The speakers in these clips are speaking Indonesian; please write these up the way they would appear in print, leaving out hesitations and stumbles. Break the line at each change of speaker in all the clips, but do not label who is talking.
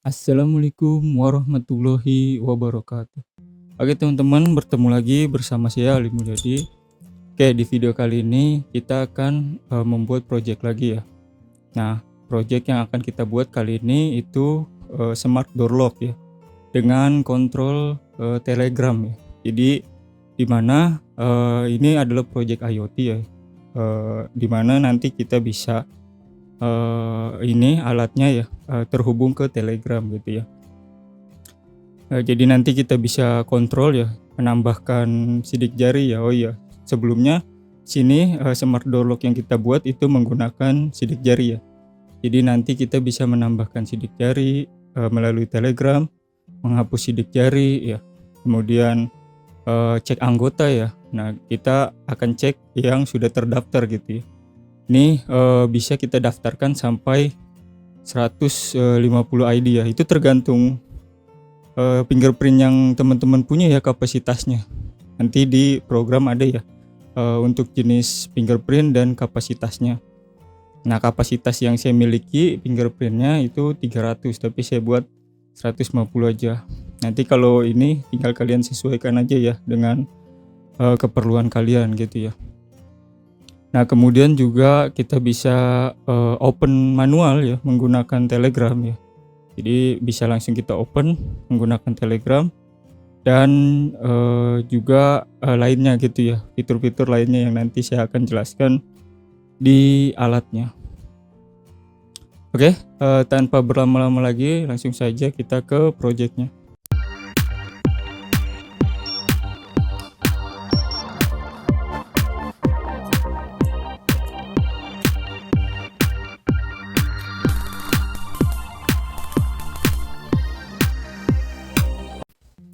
Assalamualaikum warahmatullahi wabarakatuh. Oke teman-teman, bertemu lagi bersama saya Ali Mulyadi. Oke, di video kali ini kita akan membuat project lagi ya. Nah, project yang akan kita buat kali ini itu smart door lock ya, dengan kontrol Telegram ya. Jadi di mana ini adalah project IoT ya, di mana nanti kita bisa ini alatnya ya terhubung ke Telegram gitu ya. Jadi nanti kita bisa kontrol ya, menambahkan sidik jari ya. Oh iya, sebelumnya sini smart door lock yang kita buat itu menggunakan sidik jari ya. Jadi nanti kita bisa menambahkan sidik jari melalui Telegram, menghapus sidik jari ya. Kemudian cek anggota ya. Nah, kita akan cek yang sudah terdaftar gitu ya. Ini bisa kita daftarkan sampai 150 ID ya. Itu tergantung fingerprint yang teman-teman punya ya, kapasitasnya. Nanti di program ada ya untuk jenis fingerprint dan kapasitasnya. Nah, kapasitas yang saya miliki fingerprintnya itu 300, tapi saya buat 150 aja. Nanti kalau ini tinggal kalian sesuaikan aja ya dengan keperluan kalian gitu ya. Nah, kemudian juga kita bisa open manual ya menggunakan Telegram ya. Jadi bisa langsung kita open menggunakan Telegram dan juga lainnya gitu ya, fitur-fitur lainnya yang nanti saya akan jelaskan di alatnya. Oke, tanpa berlama-lama lagi langsung saja kita ke projectnya.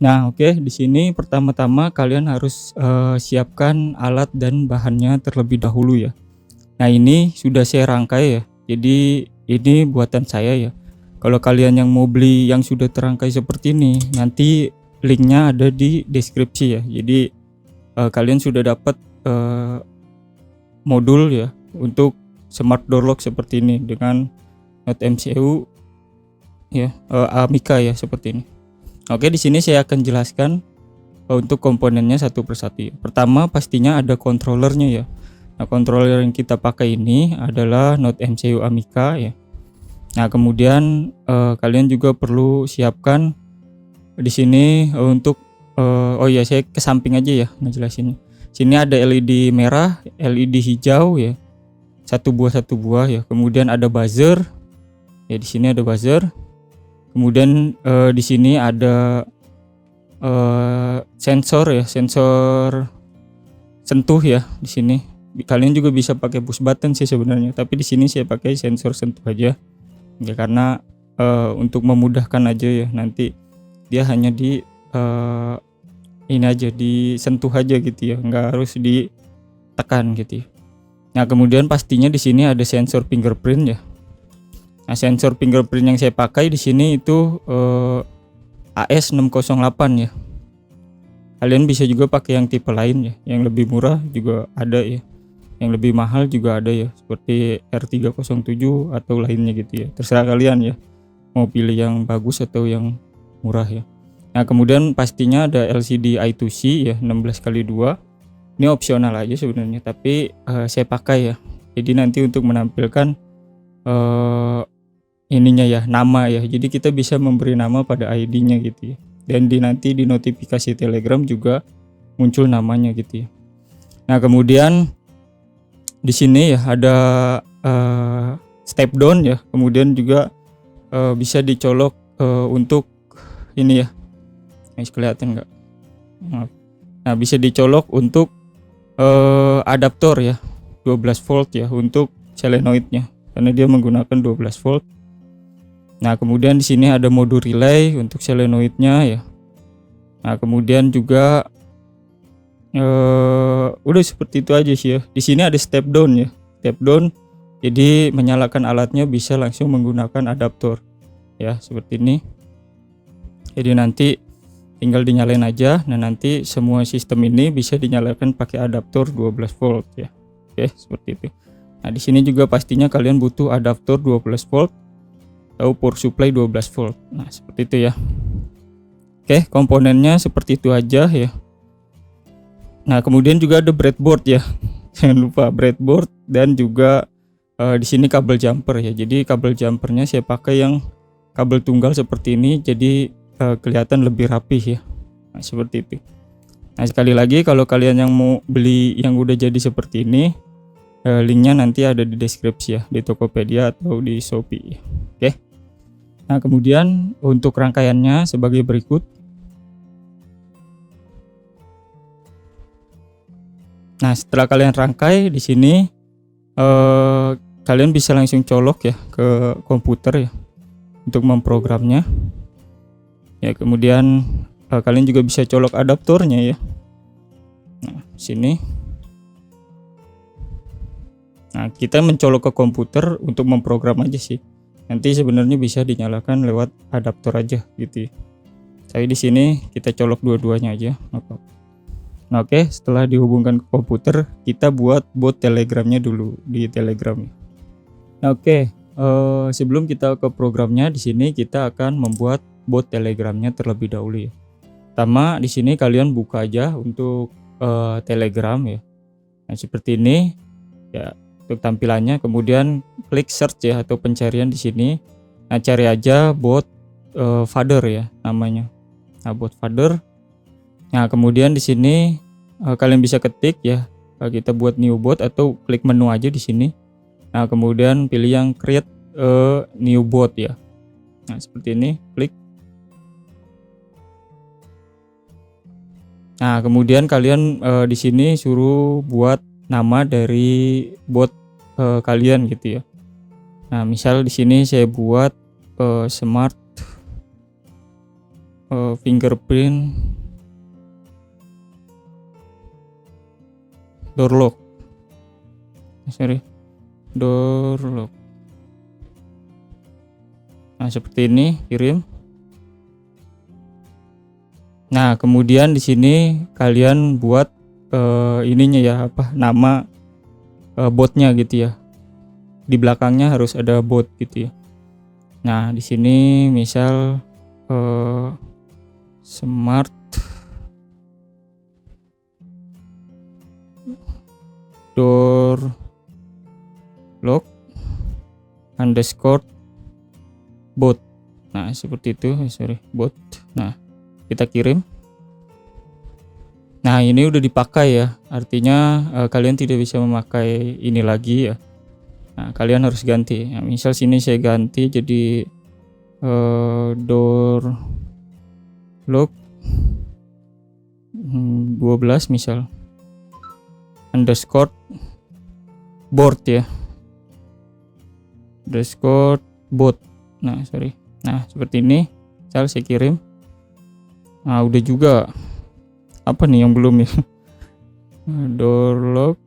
Nah, oke, di sini pertama-tama kalian harus siapkan alat dan bahannya terlebih dahulu ya. Nah, ini sudah saya rangkai ya. Jadi ini buatan saya ya. Kalau kalian yang mau beli yang sudah terangkai seperti ini, nanti linknya ada di deskripsi ya. Jadi kalian sudah dapat modul ya untuk smart door lock seperti ini dengan Node MCU ya, Amica ya seperti ini. Oke, di sini saya akan jelaskan untuk komponennya satu persatu ya. Pertama pastinya ada controllernya ya. Nah, controller yang kita pakai ini adalah Node MCU Amica ya. Nah, kemudian kalian juga perlu siapkan di sini untuk oh ya, saya ke samping aja ya ngejelasinnya. Sini ada LED merah, LED hijau ya. Satu buah ya. Kemudian ada buzzer. Ya, di sini ada buzzer. Kemudian di sini ada sensor ya, sensor sentuh ya di sini. Kalian juga bisa pakai push button sih sebenarnya, tapi di sini saya pakai sensor sentuh aja. Ya karena untuk memudahkan aja ya, nanti dia hanya di ini aja, disentuh aja gitu ya, nggak harus ditekan gitu ya. Nah, kemudian pastinya di sini ada sensor fingerprint ya. Nah, sensor fingerprint yang saya pakai di sini itu AS608 ya. Kalian bisa juga pakai yang tipe lain ya, yang lebih murah juga ada ya, yang lebih mahal juga ada ya, seperti R307 atau lainnya gitu ya. Terserah kalian ya, mau pilih yang bagus atau yang murah ya. Nah, kemudian pastinya ada LCD I2C ya, 16x2. Ini opsional aja sebenarnya, tapi saya pakai ya. Jadi nanti untuk menampilkan ininya ya, nama ya. Jadi kita bisa memberi nama pada ID-nya gitu ya. Dan nanti di notifikasi Telegram juga muncul namanya gitu ya. Nah, kemudian di sini ya ada step down ya. Kemudian juga bisa dicolok untuk ini ya. Ini kelihatan nggak? Nah, bisa dicolok untuk adaptor ya, 12 volt ya untuk solenoidnya, karena dia menggunakan 12 volt. Nah, kemudian di sini ada mode relay untuk solenoidnya ya. Nah, kemudian juga udah seperti itu aja sih ya. Di sini ada step down ya. Step down, jadi menyalakan alatnya bisa langsung menggunakan adaptor ya, seperti ini. Jadi nanti tinggal dinyalain aja. Nah, nanti semua sistem ini bisa dinyalakan pakai adaptor 12 volt ya. Oke, seperti itu. Nah, di sini juga pastinya kalian butuh adaptor 12 volt atau power supply 12 volt. Nah, seperti itu ya. Oke, komponennya seperti itu aja ya. Nah, kemudian juga ada breadboard ya. Jangan lupa breadboard dan juga di sini kabel jumper ya. Jadi kabel jumpernya saya pakai yang kabel tunggal seperti ini, jadi kelihatan lebih rapih ya. Nah, seperti itu. Nah, sekali lagi kalau kalian yang mau beli yang udah jadi seperti ini, linknya nanti ada di deskripsi ya, di Tokopedia atau di Shopee. Oke. Nah, kemudian untuk rangkaiannya sebagai berikut. Nah, setelah kalian rangkai di sini, kalian bisa langsung colok ya ke komputer ya untuk memprogramnya. Ya, kemudian kalian juga bisa colok adaptornya ya. Nah, sini. Nah, kita mencolok ke komputer untuk memprogram aja sih. Nanti sebenarnya bisa dinyalakan lewat adaptor aja gitu ya. Tapi di sini kita colok dua-duanya aja, apa. Nah, oke, setelah dihubungkan ke komputer, kita buat bot Telegramnya dulu di Telegram. Nah, oke, sebelum kita ke programnya, di sini kita akan membuat bot Telegramnya terlebih dahulu ya. Pertama, di sini kalian buka aja untuk Telegram ya. Nah, seperti ini ya untuk tampilannya. Kemudian klik search ya atau pencarian di sini. Nah, cari aja bot Father ya namanya. Nah, bot Father. Nah, kemudian di sini kalian bisa ketik ya, kita buat new bot atau klik menu aja di sini. Nah, kemudian pilih yang create new bot ya. Nah, seperti ini, klik. Nah, kemudian kalian di sini suruh buat nama dari bot kalian gitu ya. Nah, misal di sini saya buat smart fingerprint door lock. Door lock. Nah, seperti ini, kirim. Nah, kemudian di sini kalian buat ininya ya, nama botnya gitu ya. Di belakangnya harus ada bot gitu ya. Nah, di sini misal smart door lock underscore bot. Nah, seperti itu, bot. Nah, kita kirim. Nah, ini udah dipakai ya, artinya kalian tidak bisa memakai ini lagi ya. Nah, kalian harus ganti. Nah, misal sini saya ganti jadi door lock 12 misal underscore board ya, underscore bot. Nah, seperti ini. Misal saya kirim. Nah, udah juga. Apa nih yang belum ya? Door lock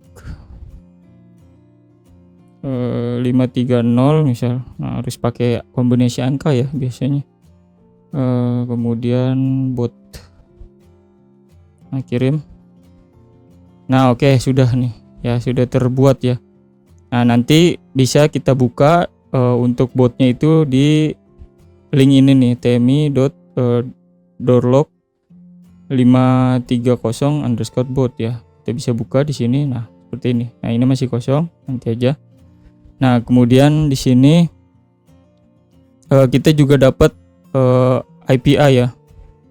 530 misal. Nah, harus pakai kombinasi angka ya biasanya. Kemudian bot. Nah, kirim. Nah, oke, sudah nih. Ya, sudah terbuat ya. Nah, nanti bisa kita buka untuk botnya itu di link ini nih, tmi.doorlock 530 underscore bot ya. Kita bisa buka di sini. Nah, seperti ini. Nah, ini masih kosong, nanti aja. Nah, kemudian di sini kita juga dapat IPI ya,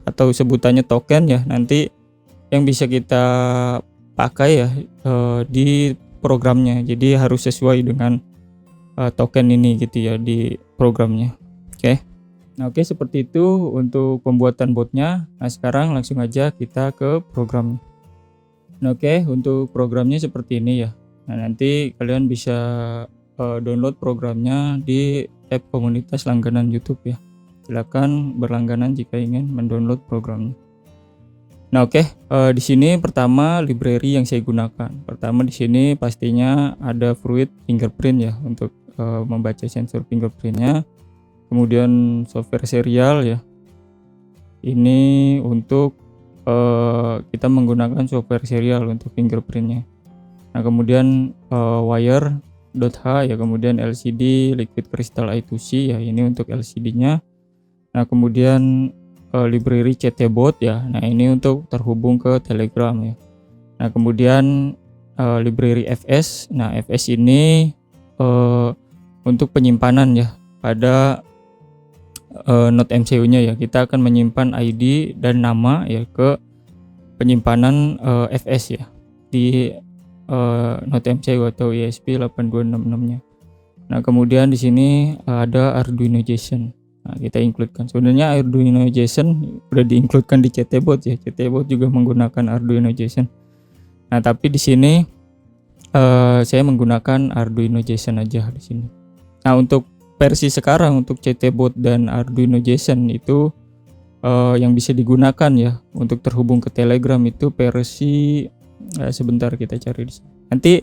atau sebutannya token ya. Nanti yang bisa kita pakai ya di programnya. Jadi harus sesuai dengan token ini gitu ya di programnya. Oke. Nah, oke, seperti itu untuk pembuatan botnya. Nah, sekarang langsung aja kita ke programnya. Nah, oke, untuk programnya seperti ini ya. Nah, nanti kalian bisa download programnya di tab komunitas langganan YouTube ya. Silakan berlangganan jika ingin mendownload programnya. Nah, oke, di sini pertama library yang saya gunakan. Pertama di sini pastinya ada Fruit Fingerprint ya untuk membaca sensor fingerprintnya. Kemudian software serial ya. Ini untuk kita menggunakan software serial untuk fingerprintnya. Nah, kemudian wire .h ya, kemudian LCD liquid crystal I2C ya, ini untuk LCD-nya. Nah, kemudian library CTBot ya. Nah, ini untuk terhubung ke Telegram ya. Nah, kemudian library FS. Nah, FS ini untuk penyimpanan ya pada node MCU-nya ya. Kita akan menyimpan ID dan nama ya ke penyimpanan FS ya di node MCU atau ESP8266-nya. Nah, kemudian di sini ada Arduino JSON. Nah, kita include-kan. Sebenarnya Arduino JSON udah di-include-kan di CTBot ya. CTBot juga menggunakan Arduino JSON. Nah, tapi di sini saya menggunakan Arduino JSON aja di sini. Nah, untuk versi sekarang untuk CTBot dan Arduino JSON itu yang bisa digunakan ya untuk terhubung ke Telegram itu versi sebentar kita cari di sini. Nanti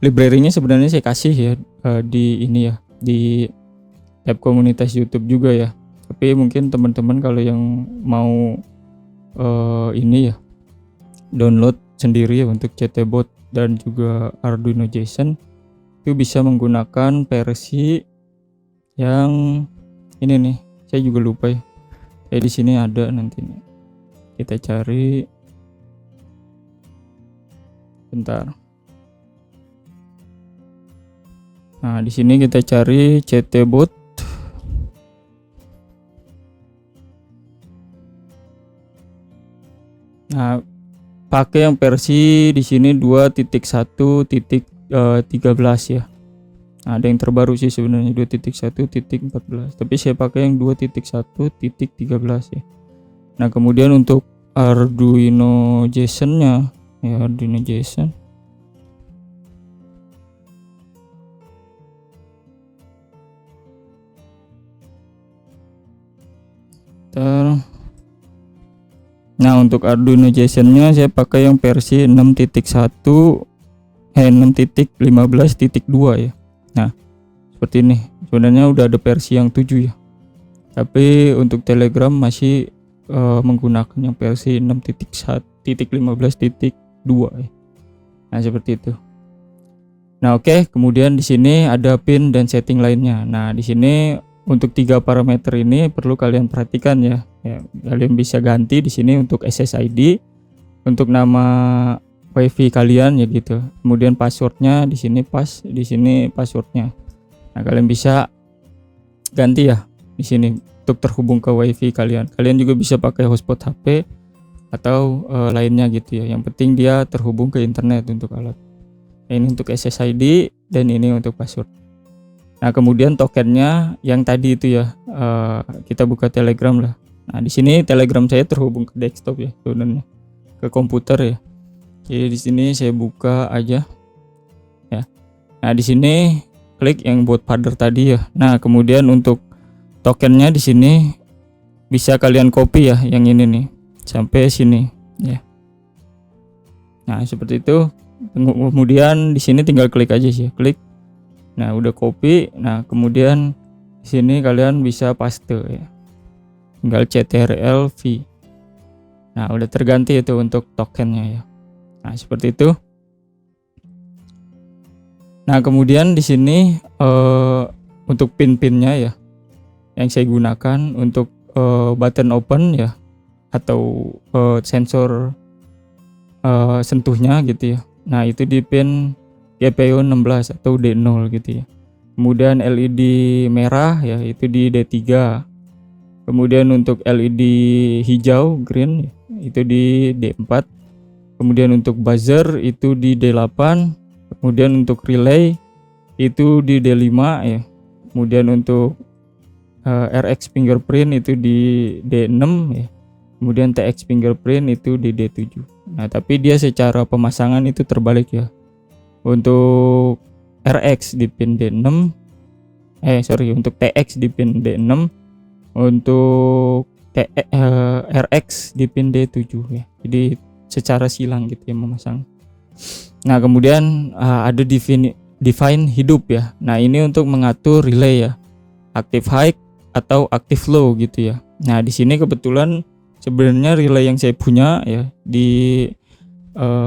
library-nya sebenarnya saya kasih ya di ini ya, di tab komunitas YouTube juga ya. Tapi mungkin teman-teman kalau yang mau ini ya download sendiri ya untuk CTBot dan juga Arduino JSON itu bisa menggunakan versi yang ini nih. Saya juga lupa ya. Di sini ada nanti nih. Kita cari. Bentar. Nah, di sini kita cari CTBot. Nah, pakai yang versi di sini 2.1.13 ya. Nah, ada yang terbaru sih sebenarnya 2.1.14, tapi saya pakai yang 2.1.13 ya. Nah, kemudian untuk Arduino JSON-nya ya, Arduino JSON. Nah, untuk Arduino JSON-nya saya pakai yang versi 6.15.2 ya. Nah, seperti ini. Sebenarnya udah ada versi yang 7 ya. Tapi untuk Telegram masih menggunakan yang versi 6.1.15.2 ya. Nah, seperti itu. Nah, oke, kemudian di sini ada pin dan setting lainnya. Nah, di sini untuk 3 parameter ini perlu kalian perhatikan ya. Kalian bisa ganti di sini untuk SSID, untuk nama WiFi kalian ya gitu. Kemudian passwordnya di sini di sini passwordnya. Nah, kalian bisa ganti ya di sini untuk terhubung ke WiFi kalian. Kalian juga bisa pakai hotspot HP atau lainnya gitu ya. Yang penting dia terhubung ke internet untuk alat. Nah, ini untuk SSID dan ini untuk password. Nah, kemudian tokennya yang tadi itu ya, kita buka Telegram lah. Nah, di sini Telegram saya terhubung ke desktop ya sebenarnya, ke komputer ya. Jadi di sini saya buka aja ya. Nah, di sini klik yang buat father tadi ya. Nah, kemudian untuk tokennya di sini bisa kalian copy ya, yang ini nih sampai sini ya. Nah, seperti itu. Kemudian di sini tinggal klik aja sih, klik. Nah, udah copy. Nah, kemudian di sini kalian bisa paste ya. Tinggal CTRL-V. Nah, udah terganti itu untuk tokennya ya. Nah, seperti itu. Nah, kemudian di sini untuk pin-pinnya ya yang saya gunakan untuk button open ya atau sensor sentuhnya gitu ya. Nah, itu di pin GPIO 16 atau D0 gitu ya. Kemudian LED merah ya itu di D3. Kemudian untuk LED hijau green itu di D4. Kemudian untuk buzzer itu di D8. Kemudian untuk relay itu di D5 ya. Kemudian untuk RX fingerprint itu di D6 ya. Kemudian TX fingerprint itu di D7. Nah, tapi dia secara pemasangan itu terbalik ya. Untuk RX di pin D6. Untuk TX di pin D6. Untuk RX di pin D7 ya. Jadi secara silang gitu ya memasang. Nah, kemudian ada define hidup ya. Nah, ini untuk mengatur relay ya. Active high atau active low gitu ya. Nah, di sini kebetulan sebenarnya relay yang saya punya ya di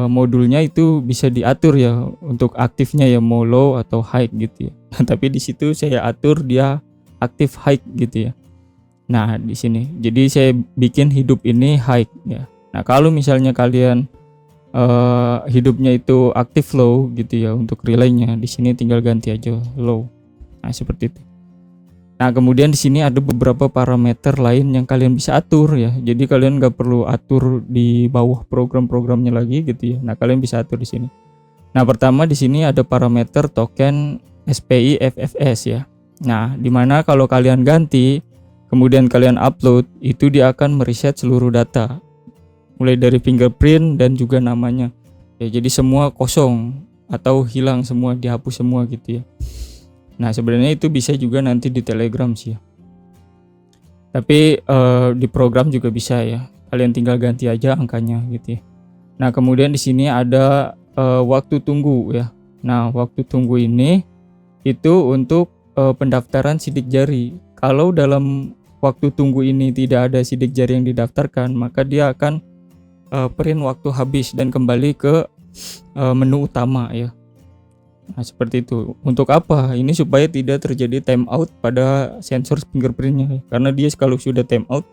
modulnya itu bisa diatur ya untuk aktifnya ya mau low atau high gitu ya. Nah, tapi di situ saya atur dia aktif high gitu ya. Nah, di sini. Jadi saya bikin hidup ini high ya. Nah, kalau misalnya kalian hidupnya itu aktif low gitu ya untuk relaynya, di sini tinggal ganti aja low. Nah, seperti itu. Nah, kemudian di sini ada beberapa parameter lain yang kalian bisa atur ya. Jadi kalian nggak perlu atur di bawah program-programnya lagi gitu ya. Nah, kalian bisa atur di sini. Nah, pertama di sini ada parameter token SPI FFS ya. Nah, dimana kalau kalian ganti, kemudian kalian upload, itu dia akan mereset seluruh data, mulai dari fingerprint dan juga namanya. Ya, jadi semua kosong atau hilang semua, dihapus semua gitu ya. Nah, sebenarnya itu bisa juga nanti di Telegram sih ya. Tapi di program juga bisa ya. Kalian tinggal ganti aja angkanya gitu ya. Nah, kemudian di sini ada waktu tunggu ya. Nah, waktu tunggu ini itu untuk pendaftaran sidik jari. Kalau dalam waktu tunggu ini tidak ada sidik jari yang didaftarkan, maka dia akan print waktu habis dan kembali ke menu utama ya. Nah, seperti itu. Untuk apa? Ini supaya tidak terjadi timeout pada sensor fingerprintnya. Karena dia kalau sudah timeout,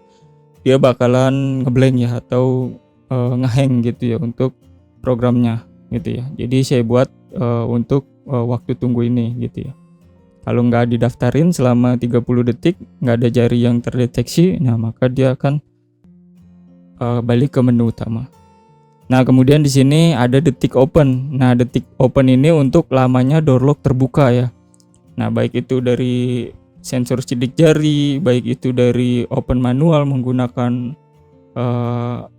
dia bakalan ngeblank ya atau ngehang gitu ya untuk programnya gitu ya. Jadi saya buat untuk waktu tunggu ini gitu ya. Kalau nggak didaftarin selama 30 detik, nggak ada jari yang terdeteksi, nah maka dia akan balik ke menu utama. Nah, kemudian di sini ada detik open. Nah, detik open ini untuk lamanya door lock terbuka ya. Nah, baik itu dari sensor sidik jari, baik itu dari open manual menggunakan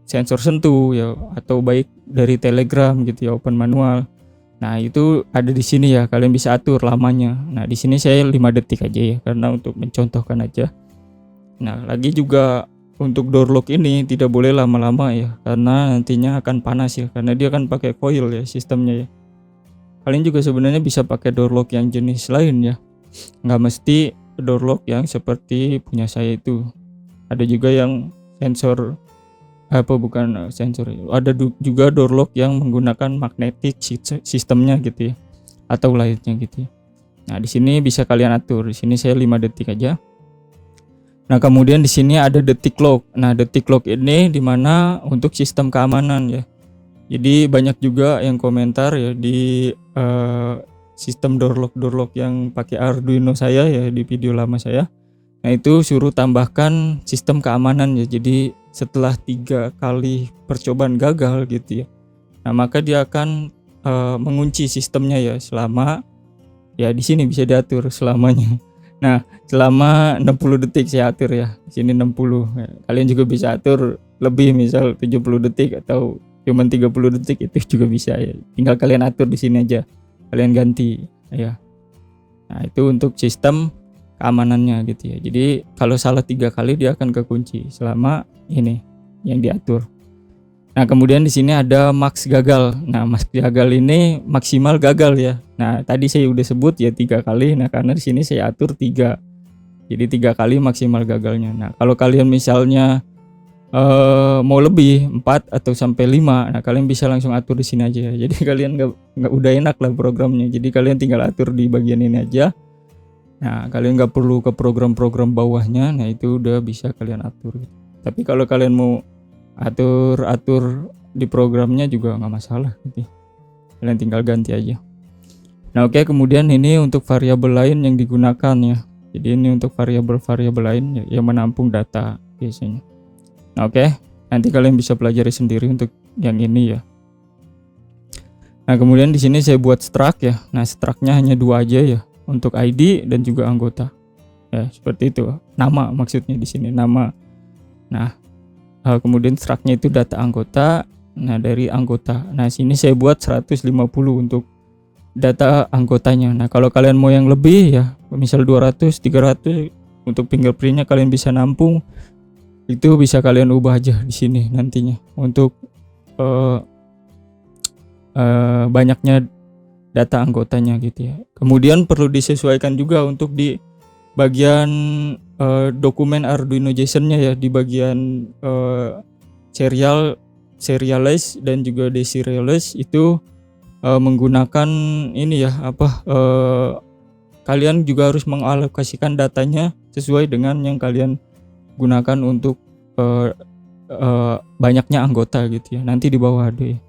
sensor sentuh ya, atau baik dari Telegram gitu ya, open manual. Nah, itu ada di sini ya, kalian bisa atur lamanya. Nah, di sini saya 5 detik aja ya, karena untuk mencontohkan aja. Nah, lagi juga untuk door lock ini tidak boleh lama-lama ya, karena nantinya akan panas ya, karena dia kan pakai coil ya sistemnya ya. Kalian juga sebenarnya bisa pakai door lock yang jenis lain ya, nggak mesti door lock yang seperti punya saya itu. Ada juga yang sensor sensor, ada juga door lock yang menggunakan magnetic sistemnya gitu ya, atau lainnya gitu ya. Nah, di sini bisa kalian atur. Di sini saya 5 detik aja. Nah, kemudian di sini ada detik lock. Nah, detik lock ini dimana untuk sistem keamanan ya. Jadi banyak juga yang komentar ya di sistem door lock yang pakai Arduino saya ya, di video lama saya. Nah, itu suruh tambahkan sistem keamanan ya. Jadi setelah 3 kali percobaan gagal gitu ya, nah maka dia akan mengunci sistemnya ya selama, ya di sini bisa diatur selamanya. Nah, selama 60 detik saya atur ya. Di sini 60. Ya, kalian juga bisa atur lebih, misal 70 detik atau cuma 30 detik, itu juga bisa ya. Tinggal kalian atur di sini aja. Kalian ganti ya. Nah, itu untuk sistem keamanannya gitu ya. Jadi kalau salah 3 kali dia akan kekunci selama ini yang diatur. Nah, kemudian di sini ada max gagal. Nah, max gagal ini maksimal gagal ya. Nah, tadi saya udah sebut ya 3 kali. Nah, karena di sini saya atur 3. Jadi 3 kali maksimal gagalnya. Nah, kalau kalian misalnya mau lebih 4 atau sampai 5, nah kalian bisa langsung atur di sini aja. Jadi kalian nggak udah enak lah programnya. Jadi kalian tinggal atur di bagian ini aja. Nah, kalian nggak perlu ke program-program bawahnya. Nah, itu udah bisa kalian atur. Tapi kalau kalian mau atur di programnya juga nggak masalah gitu. Kalian tinggal ganti aja. Nah, oke, kemudian ini untuk variabel lain yang digunakan ya. Jadi ini untuk variabel lain yang menampung data biasanya. Nah, oke, nanti kalian bisa pelajari sendiri untuk yang ini ya. Nah, kemudian di sini saya buat struct ya. Nah, struct-nya hanya 2 aja ya, untuk ID dan juga anggota. Ya, seperti itu. Nama maksudnya di sini, nama. Nah, kemudian struct-nya itu data anggota. Nah, dari anggota. Nah, sini saya buat 150 untuk data anggotanya. Nah, kalau kalian mau yang lebih ya, misal 200, 300 untuk fingerprintnya kalian bisa nampung. Itu bisa kalian ubah aja di sini nantinya untuk banyaknya data anggotanya gitu ya. Kemudian perlu disesuaikan juga untuk di bagian dokumen Arduino JSON-nya ya, di bagian serial serialize dan juga deserialize itu menggunakan ini ya kalian juga harus mengalokasikan datanya sesuai dengan yang kalian gunakan untuk banyaknya anggota gitu ya. Nanti di bawah ada ya.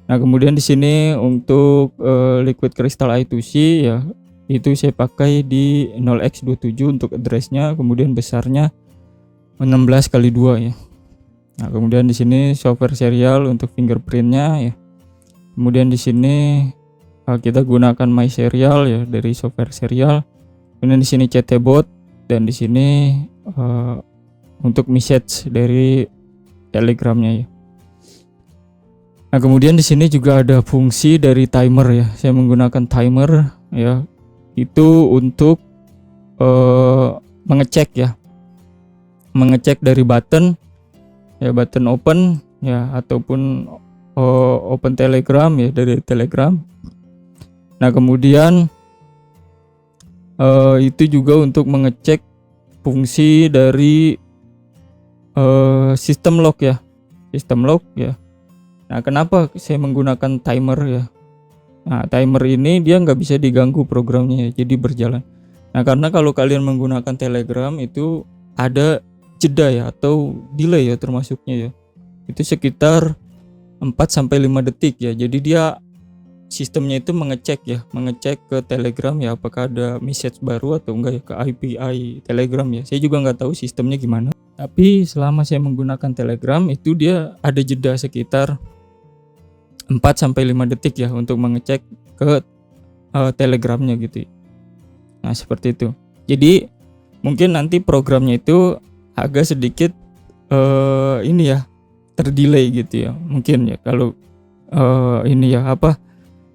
Nah, kemudian di sini untuk liquid crystal I2C ya, itu saya pakai di 0x27 untuk address-nya, kemudian besarnya 16x2 ya. Nah, kemudian di sini software serial untuk fingerprint-nya ya. Kemudian di sini kita gunakan my serial ya dari software serial. Kemudian di sini chatbot dan di sini untuk message dari Telegramnya ya. Nah, kemudian di sini juga ada fungsi dari timer ya. Saya menggunakan timer ya. Itu untuk mengecek ya. Mengecek dari button ya, button open ya ataupun open Telegram ya dari Telegram. Nah, kemudian itu juga untuk mengecek fungsi dari sistem lock ya. Sistem lock ya. Nah, kenapa saya menggunakan timer ya? Nah, timer ini dia nggak bisa diganggu programnya ya, jadi berjalan. Nah, karena kalau kalian menggunakan Telegram itu ada jeda ya atau delay ya termasuknya ya. Itu sekitar 4-5 detik ya. Jadi dia sistemnya itu mengecek ke Telegram ya apakah ada message baru atau enggak ya ke API Telegram ya. Saya juga nggak tahu sistemnya gimana. Tapi selama saya menggunakan Telegram itu dia ada jeda sekitar 4-5 detik ya untuk mengecek ke Telegramnya gitu. Nah, seperti itu. Jadi mungkin nanti programnya itu agak sedikit ini ya terdelay gitu ya. Mungkin ya kalau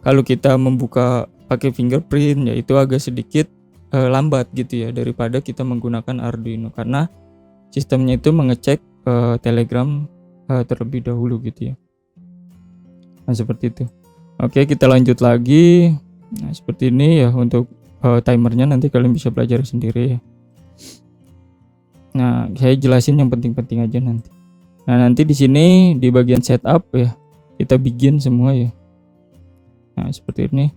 kalau kita membuka pakai fingerprint ya itu agak sedikit lambat gitu ya daripada kita menggunakan Arduino karena sistemnya itu mengecek Telegram terlebih dahulu gitu ya. Nah, seperti itu. Oke, kita lanjut lagi. Nah, seperti ini ya untuk timernya, nanti kalian bisa belajar sendiri ya. Nah, saya jelasin yang penting-penting aja nanti. Nah, nanti di sini di bagian setup ya, kita bikin semua ya. Nah, seperti ini.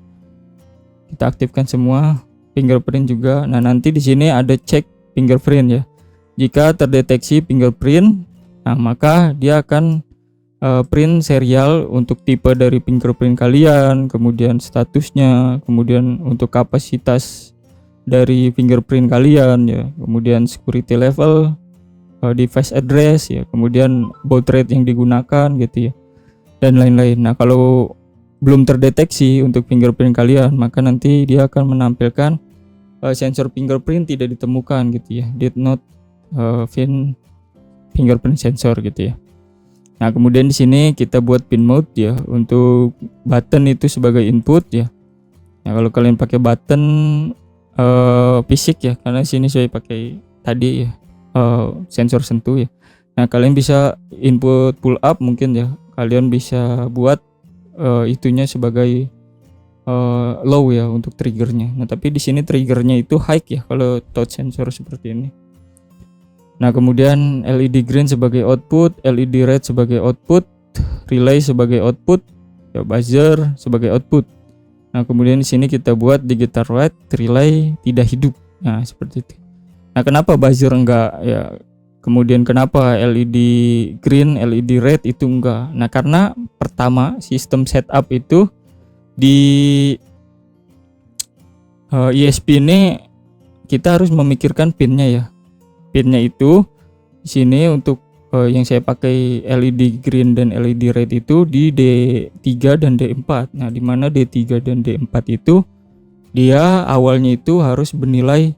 Kita aktifkan semua, fingerprint juga. Nah, nanti di sini ada cek fingerprint ya. Jika terdeteksi fingerprint, nah maka dia akan print serial untuk tipe dari fingerprint kalian, kemudian statusnya, kemudian untuk kapasitas dari fingerprint kalian ya, kemudian security level, device address ya, kemudian baud rate yang digunakan gitu ya, dan lain-lain. Nah, kalau belum terdeteksi untuk fingerprint kalian, maka nanti dia akan menampilkan sensor fingerprint tidak ditemukan gitu ya, did not find fingerprint sensor gitu ya. Nah, kemudian di sini kita buat pin mode ya, untuk button itu sebagai input ya. Nah, kalau kalian pakai button fisik ya, karena sini saya pakai tadi ya sensor sentuh ya. Nah, kalian bisa input pull up mungkin ya. Kalian bisa buat itunya sebagai low ya untuk triggernya. Nah, tapi di sini triggernya itu high ya kalau touch sensor seperti ini. Nah, kemudian LED green sebagai output, LED red sebagai output, relay sebagai output, ya buzzer sebagai output. Nah, kemudian di sini kita buat digital red, relay tidak hidup. Nah, seperti itu. Nah, kenapa buzzer enggak ya? Kemudian kenapa LED green, LED red itu enggak? Nah, karena pertama sistem setup itu di ESP ini kita harus memikirkan pinnya ya. Pinnya itu di sini untuk yang saya pakai LED green dan LED red itu di D3 dan D4. Nah, di mana D3 dan D4 itu dia awalnya itu harus bernilai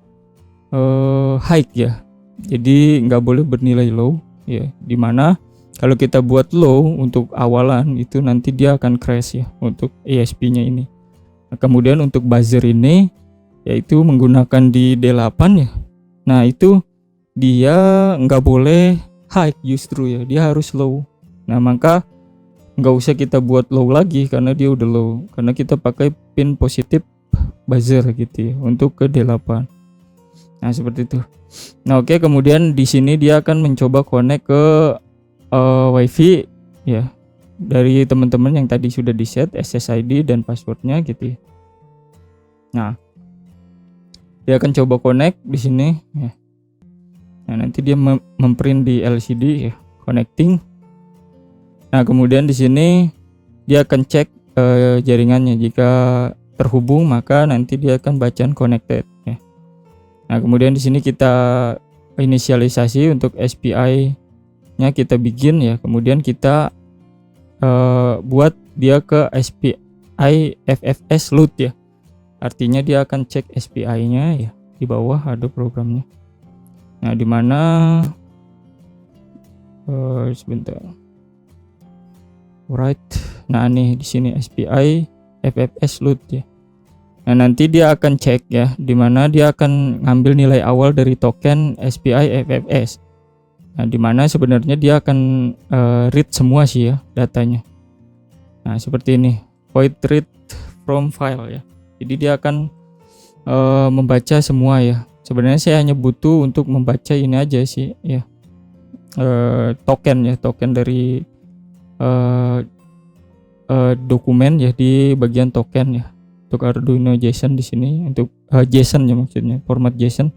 high ya. Jadi nggak boleh bernilai low ya. Di mana kalau kita buat low untuk awalan itu nanti dia akan crash ya untuk ESP-nya ini. Nah, kemudian untuk buzzer ini yaitu menggunakan di D8 ya. Nah, itu dia nggak boleh high justru ya, dia harus low. Nah, maka nggak usah kita buat low lagi karena dia udah low, karena kita pakai pin positif buzzer gitu ya untuk ke D8. Nah, seperti itu. Nah, oke, kemudian di sini dia akan mencoba connect ke WiFi ya dari teman-teman yang tadi sudah di set SSID dan passwordnya gitu ya. Nah, dia akan coba connect di sini ya. Nah, nanti dia memprint di LCD ya, connecting. Nah, kemudian di sini dia akan cek jaringannya. Jika terhubung, maka nanti dia akan bacaan connected ya. Nah, kemudian di sini kita inisialisasi untuk SPI-nya kita bikin ya. Kemudian kita buat dia ke SPI FFS load ya. Artinya dia akan cek SPI-nya ya. Di bawah ada programnya. Nah, di mana sebentar. Right. Nah, nih di sini SPI FFS load ya. Nah, nanti dia akan cek ya, di mana dia akan ngambil nilai awal dari token SPI FFS. Nah, di mana sebenarnya dia akan read semua sih ya datanya. Nah, seperti ini, void read from file ya. Jadi dia akan membaca semua ya. Sebenarnya saya hanya butuh untuk membaca ini aja sih ya, token ya, token dari dokumen ya di bagian token ya. Untuk Arduino JSON di sini, untuk JSON ya maksudnya, format JSON.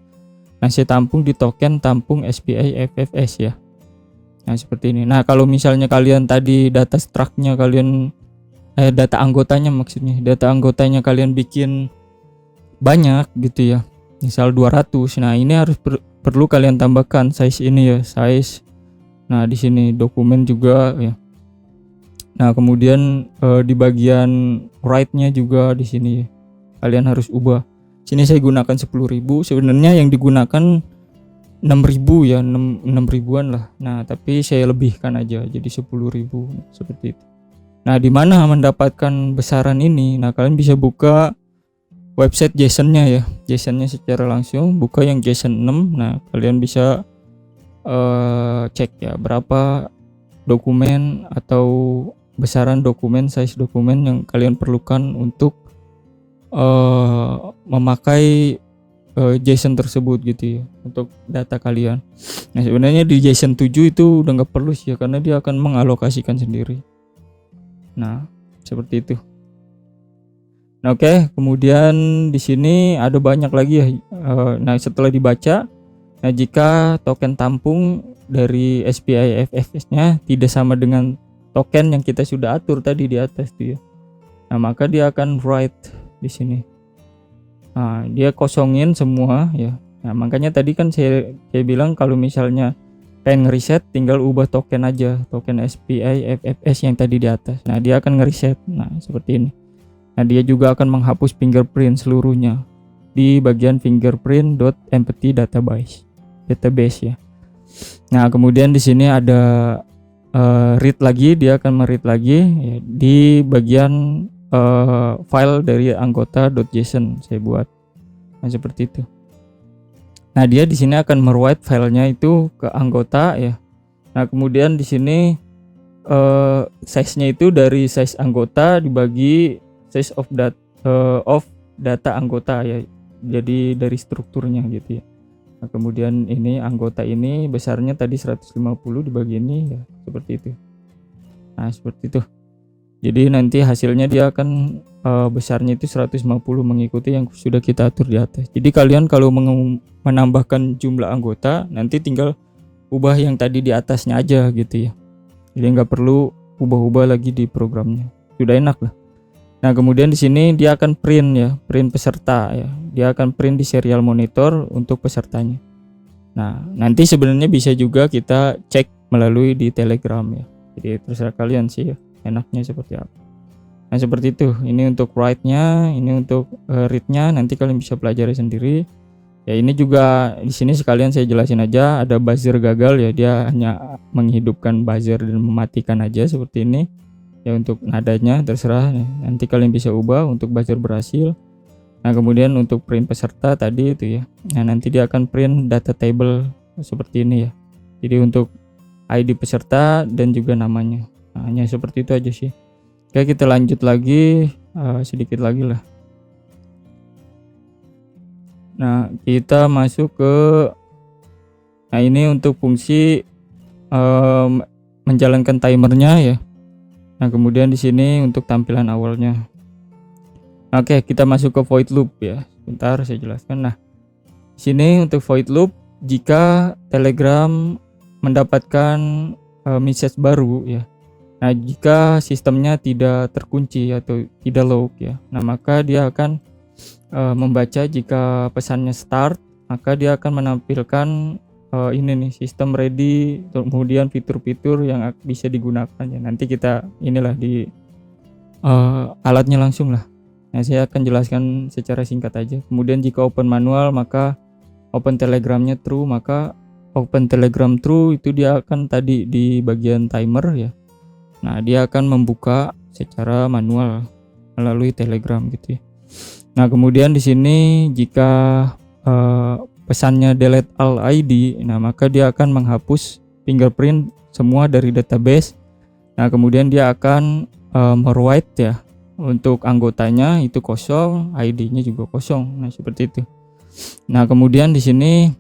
Nah, saya tampung di token tampung SPI FFS ya. Nah, seperti ini. Nah, kalau misalnya kalian tadi data struct-nya kalian data anggotanya maksudnya, data anggotanya kalian bikin banyak gitu ya. Misal 200. Nah, ini harus perlu kalian tambahkan size ini ya, size. Nah, di sini dokumen juga ya. Nah, kemudian di bagian write-nya juga di sini ya. Kalian harus ubah. Sini saya gunakan 10.000, sebenarnya yang digunakan 6.000 ya, 6.000-an lah. Nah, tapi saya lebihkan aja jadi 10.000 seperti itu. Nah, di mana mendapatkan besaran ini? Nah, kalian bisa buka website JSON-nya ya. JSON-nya secara langsung, buka yang JSON 6. Nah, kalian bisa cek ya berapa dokumen atau besaran dokumen, size dokumen yang kalian perlukan untuk memakai JSON tersebut gitu ya, untuk data kalian. Nah, sebenarnya di JSON 7 itu udah nggak perlu sih ya, karena dia akan mengalokasikan sendiri. Nah, seperti itu. Nah, oke, kemudian di sini ada banyak lagi ya. Nah, setelah dibaca, nah jika token tampung dari SPI FFS-nya tidak sama dengan token yang kita sudah atur tadi di atas tuh ya. Nah, maka dia akan write di sini. Nah, dia kosongin semua ya. Nah, makanya tadi kan saya bilang kalau misalnya pengen ngereset tinggal ubah token aja, token SPI FFS yang tadi di atas. Nah, dia akan ngereset. Nah, seperti ini. Nah, dia juga akan menghapus fingerprint seluruhnya di bagian fingerprint.empty database ya. Nah, kemudian di sini ada read lagi, dia akan meread lagi ya, di bagian file dari anggota.json saya buat. Nah, seperti itu. Nah, dia di sini akan merewrite filenya itu ke anggota ya. Nah, kemudian di sini size-nya itu dari size anggota dibagi size of data anggota ya. Jadi dari strukturnya gitu ya. Nah, kemudian ini anggota ini besarnya tadi 150 dibagi ini ya, seperti itu. Nah, seperti itu. Jadi nanti hasilnya dia akan besarnya itu 150 mengikuti yang sudah kita atur di atas. Jadi kalian kalau menambahkan jumlah anggota nanti tinggal ubah yang tadi di atasnya aja gitu ya. Jadi nggak perlu ubah-ubah lagi di programnya. Sudah enak lah. Nah, kemudian di sini dia akan print ya, print peserta ya. Dia akan print di serial monitor untuk pesertanya. Nah, nanti sebenarnya bisa juga kita cek melalui di Telegram ya. Jadi terserah kalian sih ya, enaknya seperti apa. Nah, seperti itu. Ini untuk write-nya, ini untuk read-nya, nanti kalian bisa pelajari sendiri. Ya, ini juga di sini sekalian saya jelasin aja, ada buzzer gagal ya, dia hanya menghidupkan buzzer dan mematikan aja seperti ini. Ya, untuk nadanya terserah, nanti kalian bisa ubah untuk buzzer berhasil. Nah, kemudian untuk print peserta tadi itu ya. Nah, nanti dia akan print data table seperti ini ya. Jadi untuk ID peserta dan juga namanya. Nah, hanya seperti itu aja sih. Oke, kita lanjut lagi sedikit lagi lah. Nah, kita masuk ke ini untuk fungsi menjalankan timernya ya. Nah, kemudian di sini untuk tampilan awalnya. Oke, kita masuk ke void loop ya. Sebentar saya jelaskan. Nah, di sini untuk void loop, jika Telegram mendapatkan message baru ya. Nah, jika sistemnya tidak terkunci atau tidak lock ya. Nah, maka dia akan membaca jika pesannya start, maka dia akan menampilkan ini nih, sistem ready, kemudian fitur-fitur yang bisa digunakan ya. Nanti kita inilah di alatnya langsung lah. Nah, saya akan jelaskan secara singkat aja. Kemudian jika open manual, maka open telegramnya true, maka open telegram true itu dia akan tadi di bagian timer ya. Nah, dia akan membuka secara manual melalui telegram gitu ya. Nah, kemudian di sini jika pesannya delete all ID, nah maka dia akan menghapus fingerprint semua dari database. Nah, kemudian dia akan merewrite ya, untuk anggotanya itu kosong, ID-nya juga kosong. Nah, seperti itu. Nah, kemudian di sini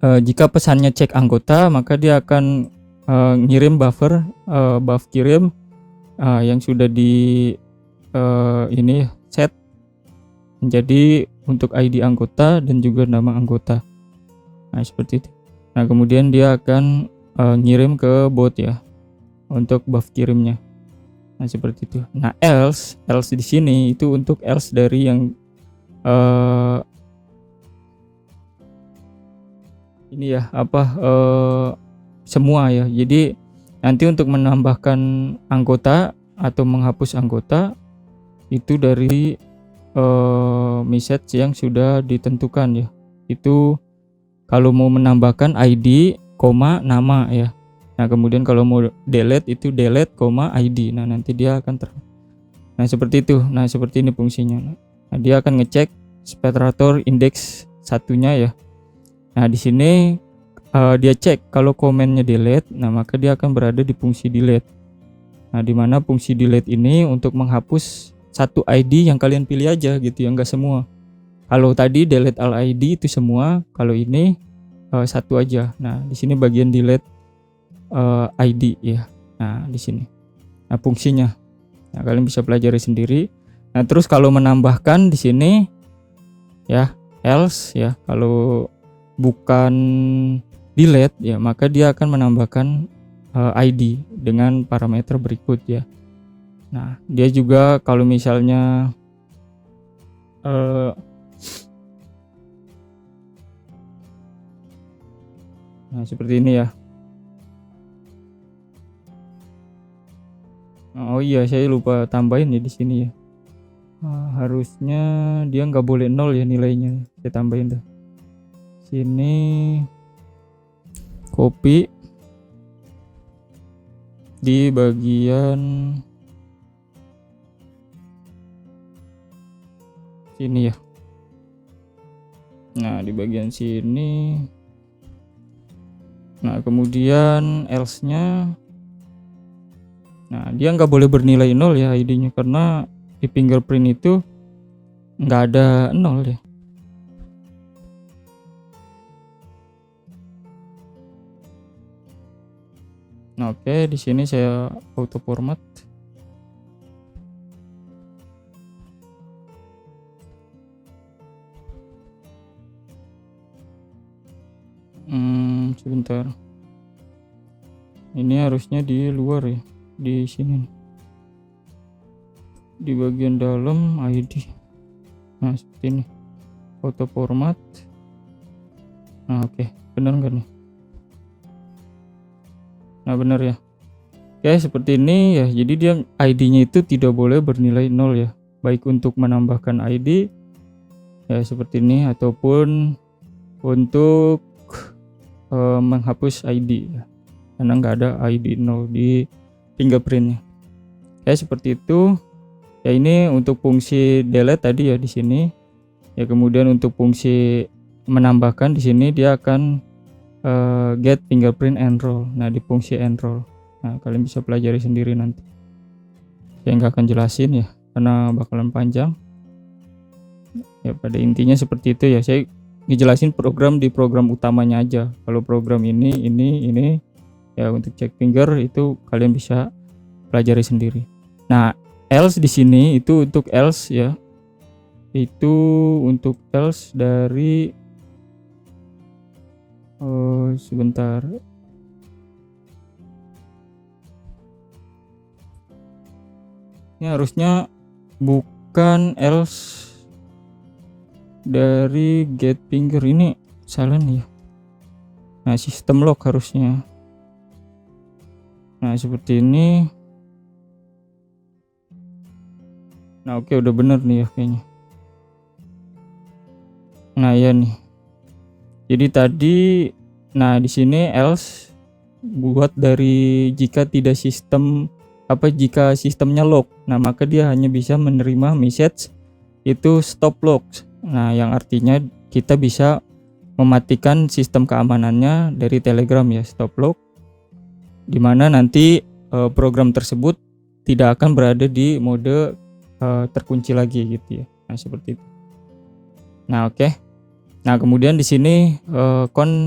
jika pesannya cek anggota, maka dia akan ngirim buffer buff kirim yang sudah di ini set menjadi untuk ID anggota dan juga nama anggota. Nah, seperti itu. Nah, kemudian dia akan ngirim ke bot ya untuk buff kirimnya. Nah, seperti itu. Nah, else di sini itu untuk else dari yang ini ya semua ya. Jadi nanti untuk menambahkan anggota atau menghapus anggota itu dari message yang sudah ditentukan ya. Itu kalau mau menambahkan ID, nama ya. Nah, kemudian kalau mau delete itu delete, ID. Nah, nanti dia akan Nah, seperti itu. Nah, seperti ini fungsinya. Nah, dia akan ngecek separator indeks satunya ya. Nah, di sini dia cek kalau komennya delete, nah maka dia akan berada di fungsi delete. Nah, di mana fungsi delete ini untuk menghapus satu ID yang kalian pilih aja gitu ya, enggak semua. Kalau tadi delete all ID itu semua, kalau ini satu aja. Nah, di sini bagian delete ID ya. Nah, di sini. Nah, fungsinya. Nah, kalian bisa pelajari sendiri. Nah, terus kalau menambahkan di sini ya, else ya, kalau bukan delete ya, maka dia akan menambahkan ID dengan parameter berikut ya. Nah, dia juga kalau misalnya nah, seperti ini ya. Oh iya, saya lupa tambahin ya di sini ya. Harusnya dia nggak boleh 0 ya nilainya. Saya tambahin dah. Sini copy di bagian sini ya. Nah, di bagian sini. Nah, kemudian else-nya. Nah, dia nggak boleh bernilai 0 ya ID-nya, karena di fingerprint itu nggak ada 0 ya. Nah, oke, di sini saya auto format. Sebentar. Ini harusnya di luar ya, di sini. Di bagian dalam ID. Nah, seperti ini. Auto format. Nah, oke, benar nggak nih? Nah, benar ya. Oke, seperti ini ya. Jadi dia ID-nya itu tidak boleh bernilai 0 ya. Baik untuk menambahkan ID ya seperti ini, ataupun untuk menghapus ID ya. Karena nggak ada ID 0 di fingerprintnya. Oke, seperti itu. Ya, ini untuk fungsi delete tadi ya di sini. Ya, kemudian untuk fungsi menambahkan di sini dia akan get fingerprint enroll. Nah, di fungsi enroll. Nah, kalian bisa pelajari sendiri nanti. Saya nggak akan jelasin ya, karena bakalan panjang. Ya, pada intinya seperti itu ya. Saya ngejelasin program di program utamanya aja. Kalau program ini Ya untuk check finger itu kalian bisa pelajari sendiri. Nah, else di sini itu untuk else ya. Itu untuk else dari sebentar. Ini harusnya bukan else dari get finger, ini salah nih ya. Nah, system lock harusnya. Nah, seperti ini. Nah, oke, udah bener nih ya kayaknya. Nah, ya nih. Jadi tadi di sini else buat dari jika sistemnya lock. Nah, maka dia hanya bisa menerima message itu stop lock. Nah, yang artinya kita bisa mematikan sistem keamanannya dari Telegram ya, stop lock, dimana nanti program tersebut tidak akan berada di mode terkunci lagi gitu ya. Nah, seperti itu. Nah, oke. Nah, kemudian di sini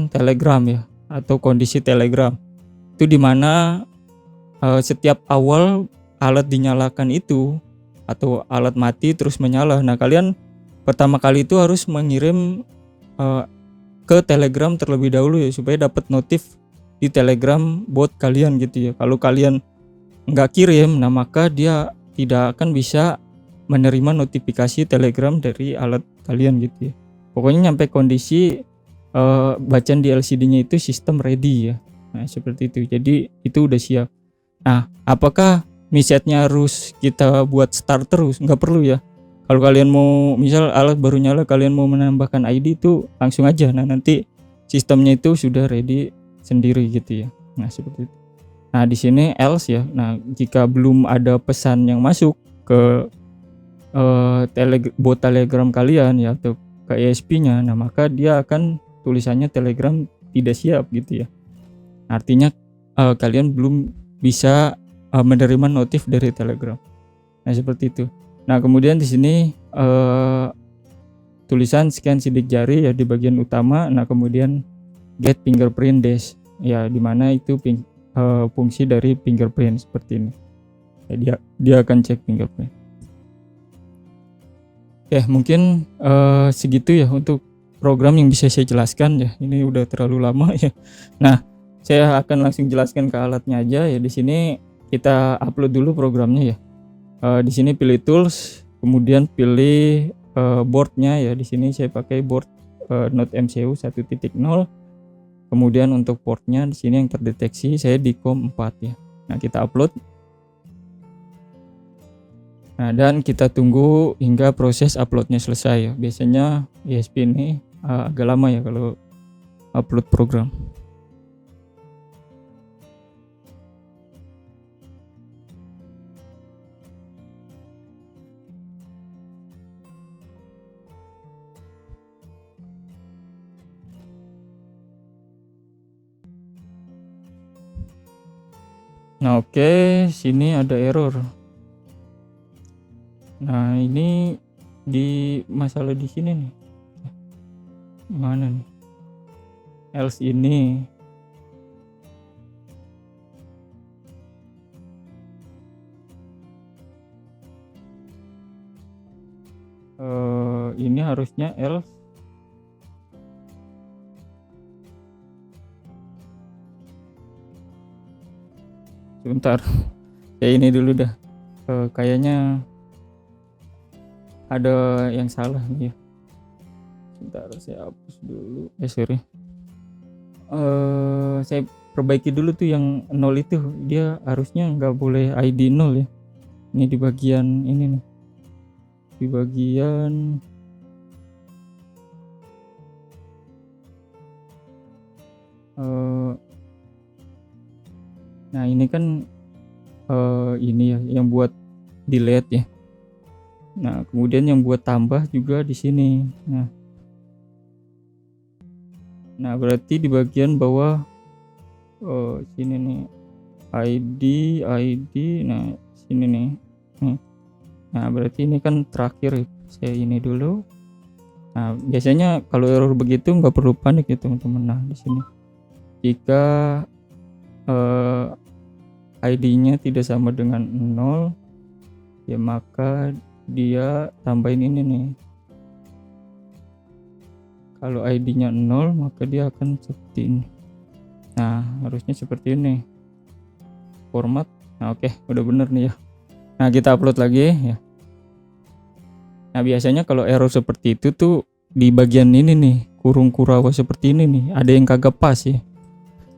Telegram ya, atau kondisi Telegram. Itu dimana setiap awal alat dinyalakan itu atau alat mati terus menyala. Nah, kalian pertama kali itu harus mengirim ke Telegram terlebih dahulu ya, supaya dapat notif di Telegram bot kalian gitu ya. Kalau kalian nggak kirim, nah maka dia tidak akan bisa menerima notifikasi Telegram dari alat kalian gitu ya. Pokoknya nyampe kondisi bacaan di LCD-nya itu sistem ready ya. Nah, seperti itu. Jadi itu udah siap. Nah, apakah message-nya harus kita buat start terus? Nggak perlu ya. Kalau kalian mau, misal alat baru nyala, kalian mau menambahkan ID itu langsung aja. Nah, nanti sistemnya itu sudah ready sendiri gitu ya. Nah, seperti itu. Nah, di sini else ya. Nah, jika belum ada pesan yang masuk ke bot Telegram kalian ya, atau ke ESP-nya, nah maka dia akan tulisannya Telegram tidak siap gitu ya. Artinya kalian belum bisa menerima notif dari Telegram. Nah, seperti itu. Nah, kemudian di sini tulisan scan sidik jari ya di bagian utama. Nah, kemudian get fingerprint dash ya, dimana itu fungsi dari fingerprint seperti ini. Ya, dia akan cek fingerprint. Oke, mungkin segitu ya untuk program yang bisa saya jelaskan ya. Ini udah terlalu lama ya. Nah, saya akan langsung jelaskan ke alatnya aja ya. Di sini kita upload dulu programnya ya. Di sini pilih tools, kemudian pilih boardnya ya. Di sini saya pakai board Node MCU 1.0. Kemudian untuk portnya di sini yang terdeteksi saya di COM4 ya. Nah, kita upload. Nah, dan kita tunggu hingga proses uploadnya selesai ya. Biasanya ESP ini agak lama ya kalau upload program. Nah, oke, sini ada error. Nah, ini di masalah di sini nih. Mana nih? Else ini. Ini harusnya else. Sebentar. Ya, ini dulu dah. Kayaknya ada yang salah nih ya. Sebentar, saya hapus dulu. Sorry. Saya perbaiki dulu tuh yang 0 itu. Dia harusnya nggak boleh ID 0 ya. Ini di bagian ini nih. Di bagian nah, ini kan ini ya yang buat delete ya. Nah, kemudian yang buat tambah juga di sini. Nah, berarti di bagian bawah sini nih ID. Nah, sini nih. Nah, berarti ini kan terakhir. Saya ini dulu. Nah, biasanya kalau error begitu nggak perlu panik ya teman-teman. Nah, di sini jika ID-nya tidak sama dengan 0, ya maka dia tambahin ini nih. Kalau ID-nya 0 maka dia akan seperti ini. Nah, harusnya seperti ini. Format. Nah, oke, udah bener nih ya. Nah, kita upload lagi ya. Nah, biasanya kalau error seperti itu tuh di bagian ini nih, kurung kurawa seperti ini nih, ada yang kagak pas ya.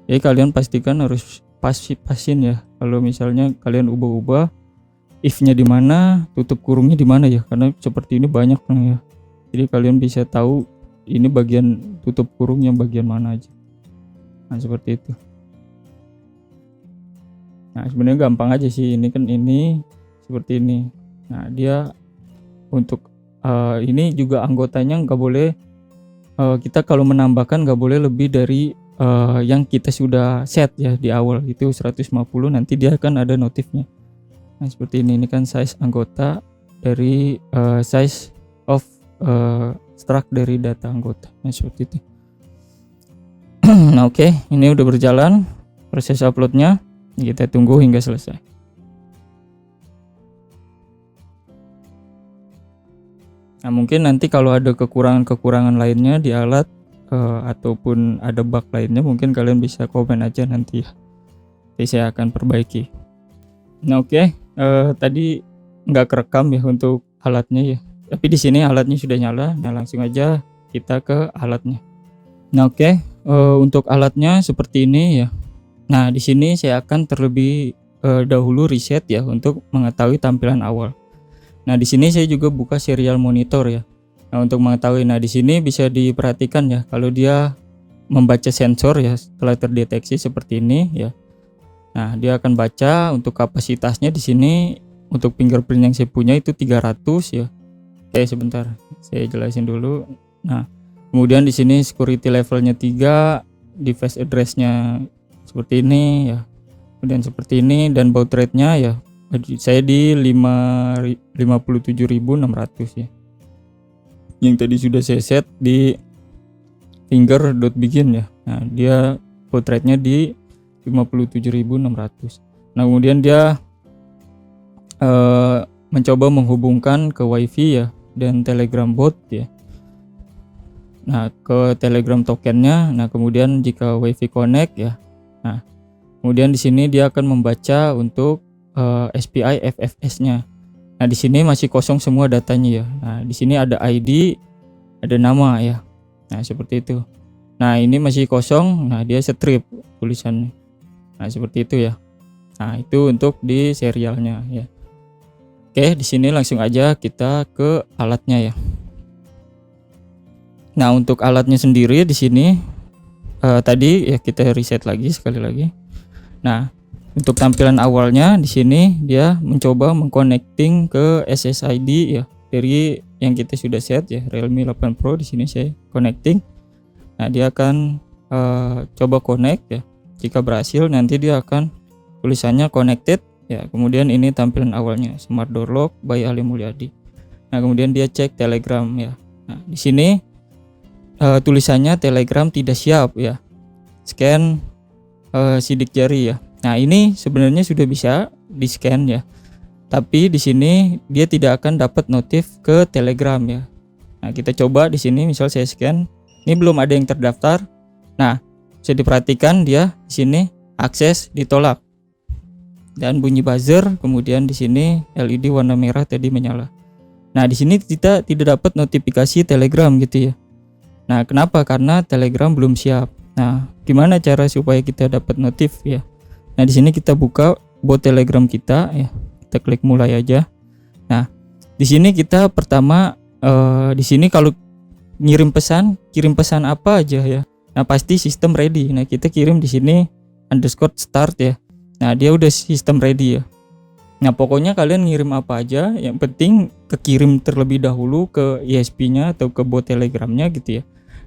Jadi kalian pastikan harus pasin ya. Kalau misalnya kalian ubah-ubah if-nya di mana, tutup kurungnya di mana ya, karena seperti ini banyak nih ya. Jadi kalian bisa tahu ini bagian tutup kurungnya bagian mana aja. Nah, seperti itu. Nah, sebenarnya gampang aja sih, ini kan ini seperti ini. Nah, dia untuk ini juga anggotanya nggak boleh, kita kalau menambahkan nggak boleh lebih dari yang kita sudah set ya di awal, itu 150, nanti dia akan ada notifnya. Nah, seperti ini kan size anggota dari size of struct dari data anggota. Nah, seperti itu. Nah, oke, ini udah berjalan proses uploadnya, kita tunggu hingga selesai. Nah, mungkin nanti kalau ada kekurangan lainnya di alat ataupun ada bug lainnya, mungkin kalian bisa komen aja nanti ya. Jadi saya akan perbaiki. Nah, oke, tadi nggak kerekam ya untuk alatnya ya. Tapi di sini alatnya sudah nyala. Nah, langsung aja kita ke alatnya. Nah, oke, untuk alatnya seperti ini ya. Nah, di sini saya akan terlebih dahulu reset ya untuk mengetahui tampilan awal. Nah, di sini saya juga buka serial monitor ya. Nah, untuk mengetahui, nah di sini bisa diperhatikan ya, kalau dia membaca sensor ya setelah terdeteksi seperti ini ya. Nah, dia akan baca untuk kapasitasnya di sini untuk fingerprint yang saya punya itu 300 ya. Oke, sebentar. Saya jelasin dulu. Nah, kemudian di sini security levelnya 3, device address-nya seperti ini ya. Kemudian seperti ini dan baud rate-nya ya. Saya di 57.600 ya. Yang tadi sudah saya set di finger.begin ya. Nah, dia baud rate-nya di 57.600. Nah, kemudian dia mencoba menghubungkan ke WiFi ya dan Telegram bot ya. Nah, ke Telegram tokennya. Nah, kemudian jika WiFi connect ya. Nah, kemudian di sini dia akan membaca untuk SPI FFS-nya. Nah, di sini masih kosong semua datanya ya. Nah, di sini ada ID, ada nama ya. Nah, seperti itu. Nah, ini masih kosong. Nah, dia strip tulisannya. Nah, seperti itu ya. Nah, itu untuk di serialnya ya. Oke, di sini langsung aja kita ke alatnya ya. Nah, untuk alatnya sendiri di sini tadi ya kita reset lagi sekali lagi. Nah, untuk tampilan awalnya di sini dia mencoba mengconnecting ke SSID ya dari yang kita sudah set ya, Realme 8 Pro. Di sini saya connecting. Nah, dia akan coba connect ya. Jika berhasil nanti dia akan tulisannya connected ya. Kemudian ini tampilan awalnya Smart Door Lock by Ali Mulyadi. Nah, kemudian dia cek Telegram ya. Nah, di sini tulisannya Telegram tidak siap ya. Scan sidik jari ya. Nah, ini sebenarnya sudah bisa di scan ya. Tapi di sini dia tidak akan dapat notif ke Telegram ya. Nah, kita coba di sini misal saya scan, ini belum ada yang terdaftar. Nah, bisa diperhatikan dia di sini akses ditolak. Dan bunyi buzzer, kemudian di sini LED warna merah tadi menyala. Nah, di sini kita tidak dapat notifikasi Telegram gitu ya. Nah, kenapa? Karena Telegram belum siap. Nah, gimana cara supaya kita dapat notif ya? Nah, di sini kita buka bot Telegram kita ya. Kita klik mulai aja. Nah, di sini kita pertama di sini kalau kirim pesan apa aja ya. Nah, pasti sistem ready. Nah, kita kirim di sini _start ya. Nah, dia udah sistem ready ya. Nah, pokoknya kalian ngirim apa aja, yang penting kekirim terlebih dahulu ke ISP-nya atau ke bot Telegramnya gitu ya.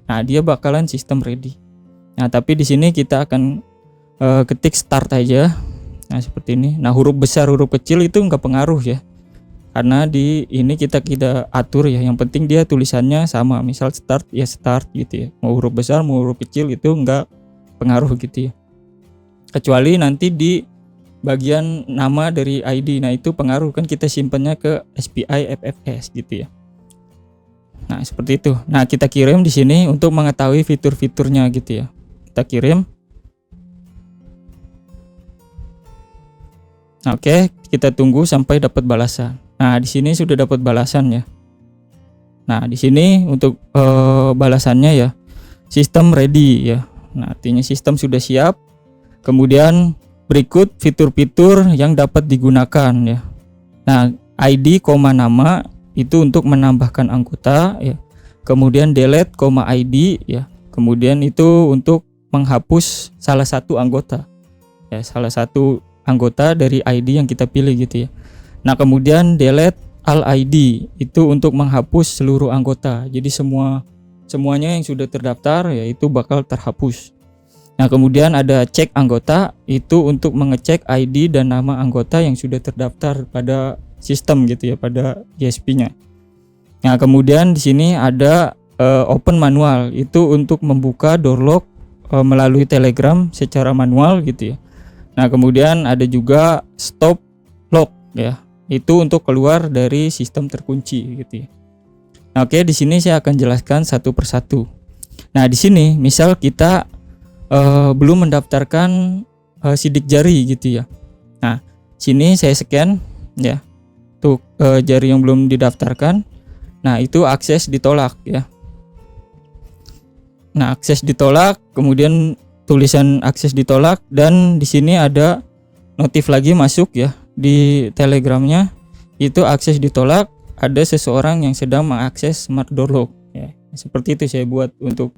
Nah, dia bakalan sistem ready. Nah, tapi di sini kita akan ketik start aja. Nah, seperti ini. Nah, huruf besar huruf kecil itu nggak pengaruh ya, karena di ini kita tidak atur ya. Yang penting dia tulisannya sama, misal start ya start gitu ya, mau huruf besar mau huruf kecil itu nggak pengaruh gitu ya. kecuali nanti di bagian nama dari ID. Nah itu pengaruh, kan kita simpannya ke SPI FFS gitu ya. Nah seperti itu. Nah kita kirim di sini untuk mengetahui fitur-fiturnya gitu ya. Kita kirim. Nah, oke, kita tunggu sampai dapat balasan. Nah di sini sudah dapat balasan ya. Nah di sini untuk balasannya ya, sistem ready ya. Nah artinya sistem sudah siap. Kemudian berikut fitur-fitur yang dapat digunakan ya. Nah, ID, nama itu untuk menambahkan anggota ya. Kemudian delete, ID ya. Kemudian itu untuk menghapus salah satu anggota. Ya, salah satu anggota dari ID yang kita pilih gitu ya. Nah, kemudian delete all ID itu untuk menghapus seluruh anggota. Jadi semuanya yang sudah terdaftar ya itu bakal terhapus. Nah kemudian ada cek anggota, itu untuk mengecek ID dan nama anggota yang sudah terdaftar pada sistem gitu ya, pada GSP-nya. Nah kemudian di sini ada open manual, itu untuk membuka door lock melalui Telegram secara manual gitu ya. Nah kemudian ada juga stop lock ya, itu untuk keluar dari sistem terkunci gitu ya. Nah, oke, di sini saya akan jelaskan satu persatu. Nah di sini misal kita belum mendaftarkan sidik jari gitu ya. Nah, sini saya scan ya. Untuk jari yang belum didaftarkan. Nah, itu akses ditolak ya. Nah, akses ditolak, kemudian tulisan akses ditolak, dan di sini ada notif lagi masuk ya di Telegramnya. Itu akses ditolak, ada seseorang yang sedang mengakses smart door lock ya. Seperti itu saya buat untuk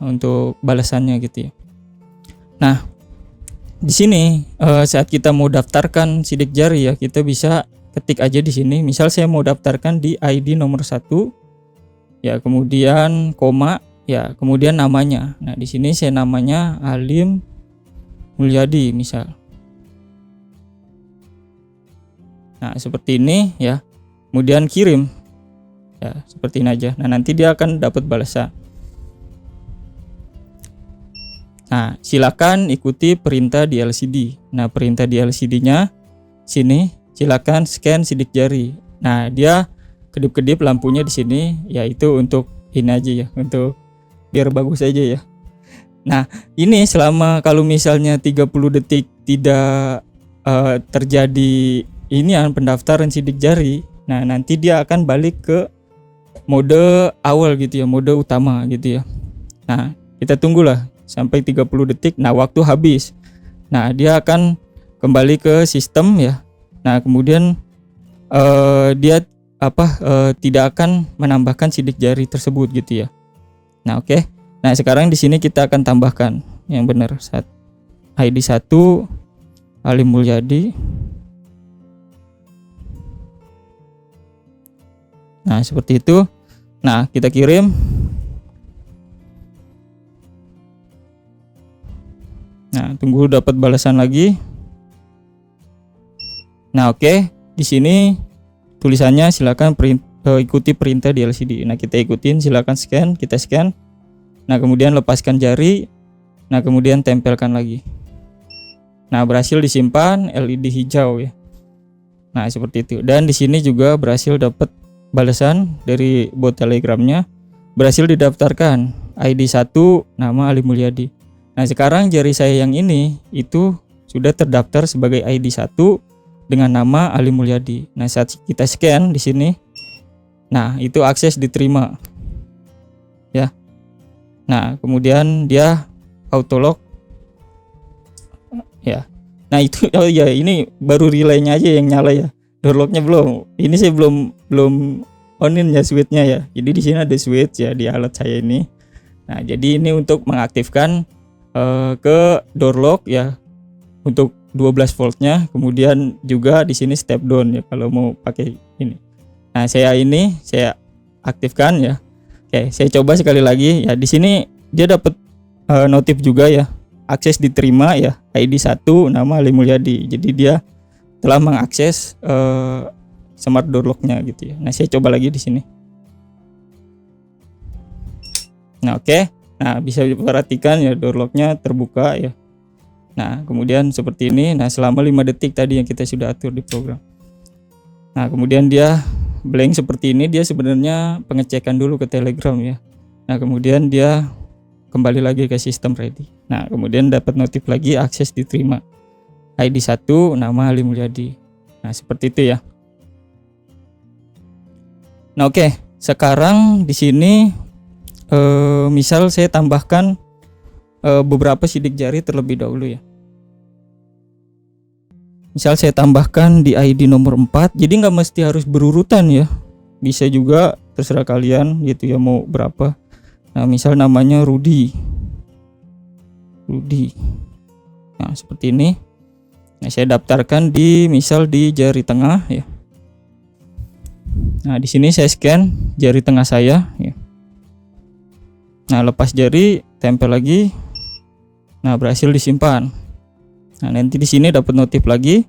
untuk balasannya gitu ya. Nah di sini saat kita mau daftarkan sidik jari ya, kita bisa ketik aja di sini. Misal saya mau daftarkan di ID nomor 1 ya, kemudian koma ya, kemudian namanya. Nah di sini saya namanya Alim Mulyadi misal. Nah seperti ini ya, kemudian kirim ya, seperti ini aja. Nah nanti dia akan dapat balasan. Nah, silakan ikuti perintah di LCD. Nah, perintah di LCD-nya sini, silakan scan sidik jari. Nah, dia kedip-kedip lampunya di sini, yaitu untuk ini aja ya, untuk biar bagus aja ya. Nah, ini selama kalau misalnya 30 detik tidak terjadi pendaftaran sidik jari, nah nanti dia akan balik ke mode awal gitu ya, mode utama gitu ya. Nah, kita tunggulah sampai 30 detik. Nah waktu habis, nah dia akan kembali ke sistem ya. Nah kemudian dia tidak akan menambahkan sidik jari tersebut gitu ya. Nah oke. Nah sekarang di sini kita akan tambahkan yang benar. ID 1 Alim Mulyadi. Nah seperti itu. Nah kita kirim. Nah, tunggu dapat balasan lagi. Nah, oke. Di sini tulisannya silakan ikuti perintah di LCD. Nah, kita ikutin, silakan scan, kita scan. Nah, kemudian lepaskan jari. Nah, kemudian tempelkan lagi. Nah, berhasil disimpan LED hijau ya. Nah, seperti itu. Dan di sini juga berhasil dapat balasan dari bot Telegramnya. Berhasil didaftarkan ID 1 nama Alim Mulyadi. Nah sekarang jari saya yang ini itu sudah terdaftar sebagai ID 1 dengan nama Alim Mulyadi. Nah saat kita scan di sini, nah itu akses diterima ya. Nah kemudian dia auto lock ya. Nah itu oh ya, ini baru relaynya aja yang nyala ya, door locknya belum. Ini saya belum onin ya switchnya ya. Jadi di sini ada switch ya di alat saya ini. Nah jadi ini untuk mengaktifkan ke door lock ya untuk 12 voltnya, kemudian juga di sini step down ya kalau mau pakai ini. Nah saya aktifkan ya. Oke, saya coba sekali lagi ya. Di sini dia dapat notif juga ya, akses diterima ya, ID 1 nama Alim Mulyadi. Jadi dia telah mengakses smart door lock-nya gitu ya. Nah saya coba lagi di sini. Nah oke. Nah, bisa diperhatikan ya door lock-nya terbuka ya. Nah, kemudian seperti ini. Nah, selama 5 detik tadi yang kita sudah atur di program. Nah, kemudian dia blank seperti ini, dia sebenarnya pengecekan dulu ke Telegram ya. Nah, kemudian dia kembali lagi ke sistem ready. Nah, kemudian dapat notif lagi akses diterima. ID 1 nama Ali Mulyadi. Nah, seperti itu ya. Nah, oke. Sekarang di sini misal saya tambahkan beberapa sidik jari terlebih dahulu ya. Misal saya tambahkan di ID nomor 4, jadi nggak mesti harus berurutan ya. Bisa juga terserah kalian gitu ya mau berapa. Nah, misal namanya Rudi. Nah, seperti ini. Nah, saya daftarkan misal di jari tengah ya. Nah, di sini saya scan jari tengah saya ya. Nah, lepas jari, tempel lagi. Nah, berhasil disimpan. Nah, nanti di sini dapat notif lagi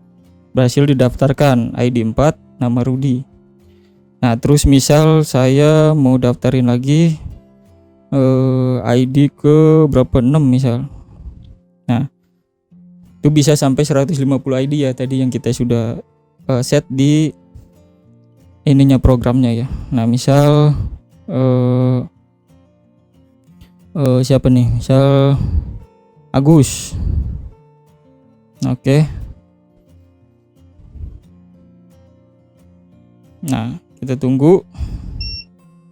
berhasil didaftarkan ID 4 nama Rudi. Nah, terus misal saya mau daftarin lagi ID ke berapa 6 misal. Nah, itu bisa sampai 150 ID ya tadi yang kita sudah set di ininya programnya ya. Nah, misal siapa nih? Misal Agus. Oke. Nah, kita tunggu.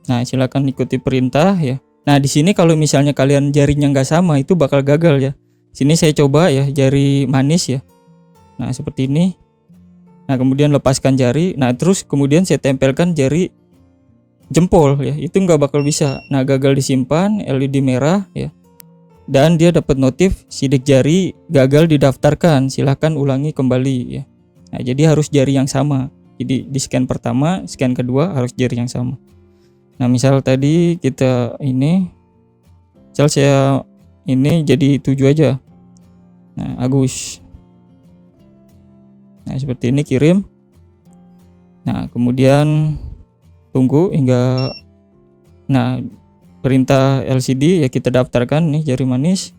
Nah, silakan ikuti perintah ya. Nah, di sini kalau misalnya kalian jarinya nggak sama itu bakal gagal ya. Sini saya coba ya jari manis ya. Nah, seperti ini. Nah, kemudian lepaskan jari. Nah, terus kemudian saya tempelkan jari jempol ya. Itu nggak bakal bisa. Nah, gagal disimpan, LED merah ya. Dan dia dapat notif sidik jari gagal didaftarkan, silahkan ulangi kembali ya. Nah, jadi harus jari yang sama. Jadi di scan pertama, scan kedua harus jari yang sama. Nah, misal tadi kita ini, misal saya ini jadi 7 aja. Nah, Agus. Nah, seperti ini kirim. Nah, kemudian tunggu hingga perintah LCD ya kita daftarkan nih jari manis.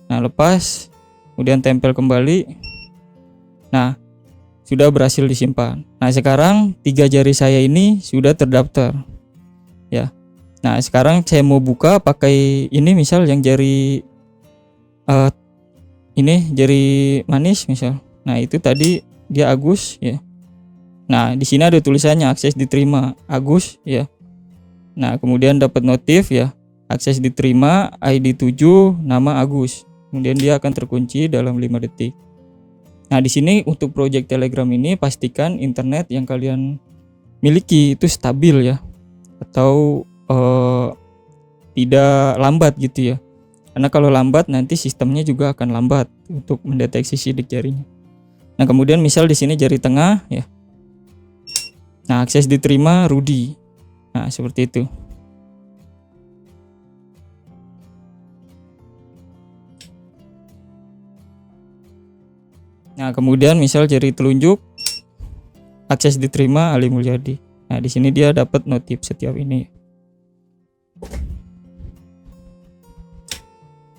Nah, lepas, kemudian tempel kembali. Nah, sudah berhasil disimpan. Nah, sekarang 3 jari saya ini sudah terdaftar. Ya. Nah, sekarang saya mau buka pakai ini misal yang jari ini jari manis misal. Nah, itu tadi dia Agus ya. Nah, di sini ada tulisannya akses diterima Agus ya. Nah, kemudian dapat notif ya, akses diterima ID 7 nama Agus. Kemudian dia akan terkunci dalam 5 detik. Nah, di sini untuk project Telegram ini pastikan internet yang kalian miliki itu stabil ya. Atau tidak lambat gitu ya. Karena kalau lambat nanti sistemnya juga akan lambat untuk mendeteksi sidik jarinya. Nah, kemudian misal di sini jari tengah ya. Nah, akses diterima Rudi. Nah, seperti itu. Nah, kemudian misal jari telunjuk akses diterima Ali Mulyadi. Nah, di sini dia dapat notif setiap ini.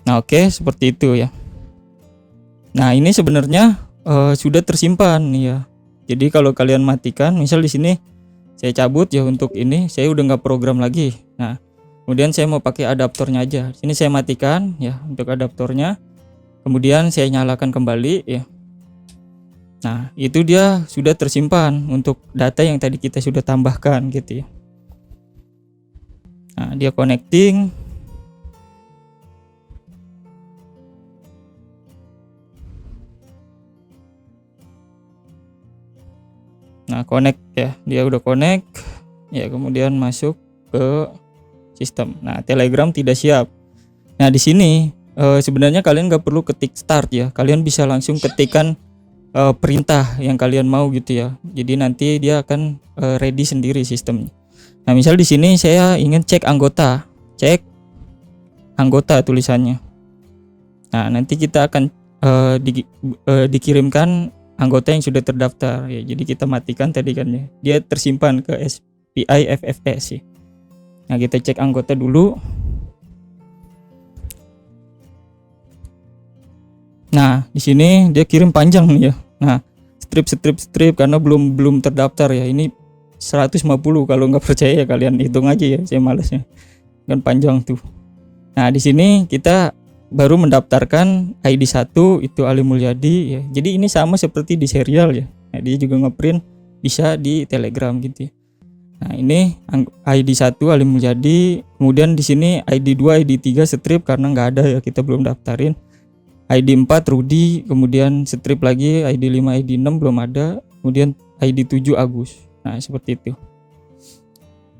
Nah, oke, seperti itu ya. Nah, ini sebenarnya sudah tersimpan ya. Jadi kalau kalian matikan, misal di sini saya cabut ya untuk ini, saya udah nggak program lagi. Nah, kemudian saya mau pakai adaptornya aja. Sini saya matikan ya untuk adaptornya. Kemudian saya nyalakan kembali ya. Nah, itu dia sudah tersimpan untuk data yang tadi kita sudah tambahkan gitu ya. Nah, dia connecting. Nah, connect ya, dia udah connect ya, kemudian masuk ke sistem. Nah, Telegram tidak siap. Nah, di sini sebenarnya kalian nggak perlu ketik start ya, kalian bisa langsung ketikkan perintah yang kalian mau gitu ya. Jadi nanti dia akan ready sendiri sistemnya. Nah, misal di sini saya ingin cek anggota tulisannya. Nah, nanti kita akan dikirimkan anggota yang sudah terdaftar ya. Jadi kita matikan tadi kan ya. Dia tersimpan ke SPI FFS ya. Nah, kita cek anggota dulu. Nah, di sini dia kirim panjang nih ya. Nah, strip karena belum terdaftar ya. Ini 150, kalau nggak percaya ya kalian hitung aja ya, saya malesnya. Kan panjang tuh. Nah, di sini kita baru mendaftarkan ID 1 itu Ali Mulyadi ya. Jadi ini sama seperti di serial ya. Nah, dia juga ngeprint bisa di Telegram gitu ya. Nah, ini ID 1 Ali Mulyadi, kemudian di sini ID 2, ID 3 strip karena nggak ada ya, kita belum daftarin. ID 4 Rudi, kemudian strip lagi ID 5, ID 6 belum ada, kemudian ID 7 Agus. Nah, seperti itu.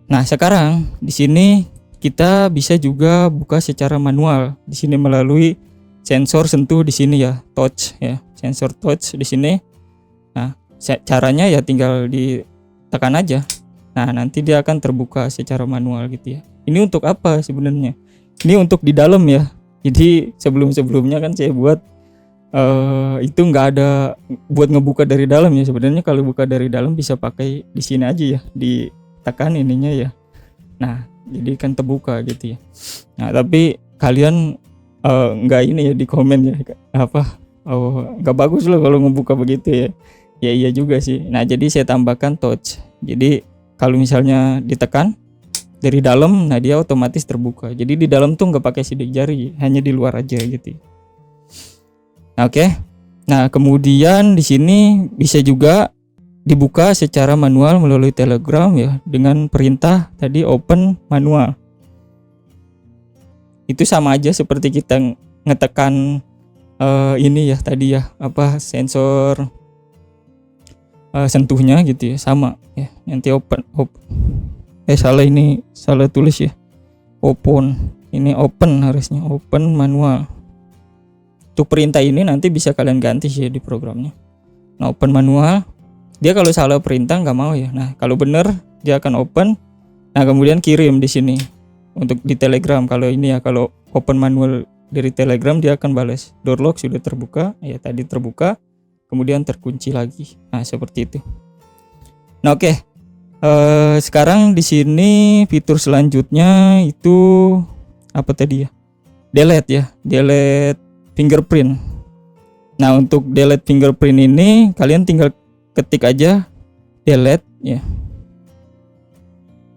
Nah, sekarang di sini kita bisa juga buka secara manual di sini melalui sensor sentuh di sini ya, touch ya, sensor touch di sini. Nah, caranya ya tinggal ditekan aja. Nah, nanti dia akan terbuka secara manual gitu ya. Ini untuk apa sebenarnya? Ini untuk di dalam ya. Jadi sebelumnya kan saya buat itu nggak ada buat ngebuka dari dalam ya. Sebenarnya kalau buka dari dalam bisa pakai di sini aja ya, ditekan ininya ya. Nah, jadi kan terbuka gitu ya. Nah, tapi kalian nggak ini ya di komen ya, apa nggak bagus loh kalau ngebuka begitu ya. Ya iya juga sih. Nah, jadi saya tambahkan touch. Jadi kalau misalnya ditekan dari dalam, nah dia otomatis terbuka. Jadi di dalam tuh nggak pakai sidik jari, hanya di luar aja gitu. Oke. Nah, kemudian di sini bisa juga dibuka secara manual melalui Telegram ya, dengan perintah tadi open manual. Itu sama aja seperti kita ngetekan ini ya tadi ya, apa sensor sentuhnya gitu ya, sama ya. Nanti salah tulis ya, ini open, harusnya open manual. Untuk perintah ini nanti bisa kalian ganti sih di programnya. Nah, open manual, dia kalau salah perintah nggak mau ya. Nah, kalau bener dia akan open. Nah, kemudian kirim di sini untuk di Telegram. Kalau ini ya, kalau open manual dari Telegram dia akan balas door lock sudah terbuka ya, tadi terbuka kemudian terkunci lagi. Nah, seperti itu. Nah, oke. Sekarang di sini fitur selanjutnya itu apa tadi ya? Delete fingerprint. Nah, untuk delete fingerprint ini kalian tinggal ketik aja delete ya.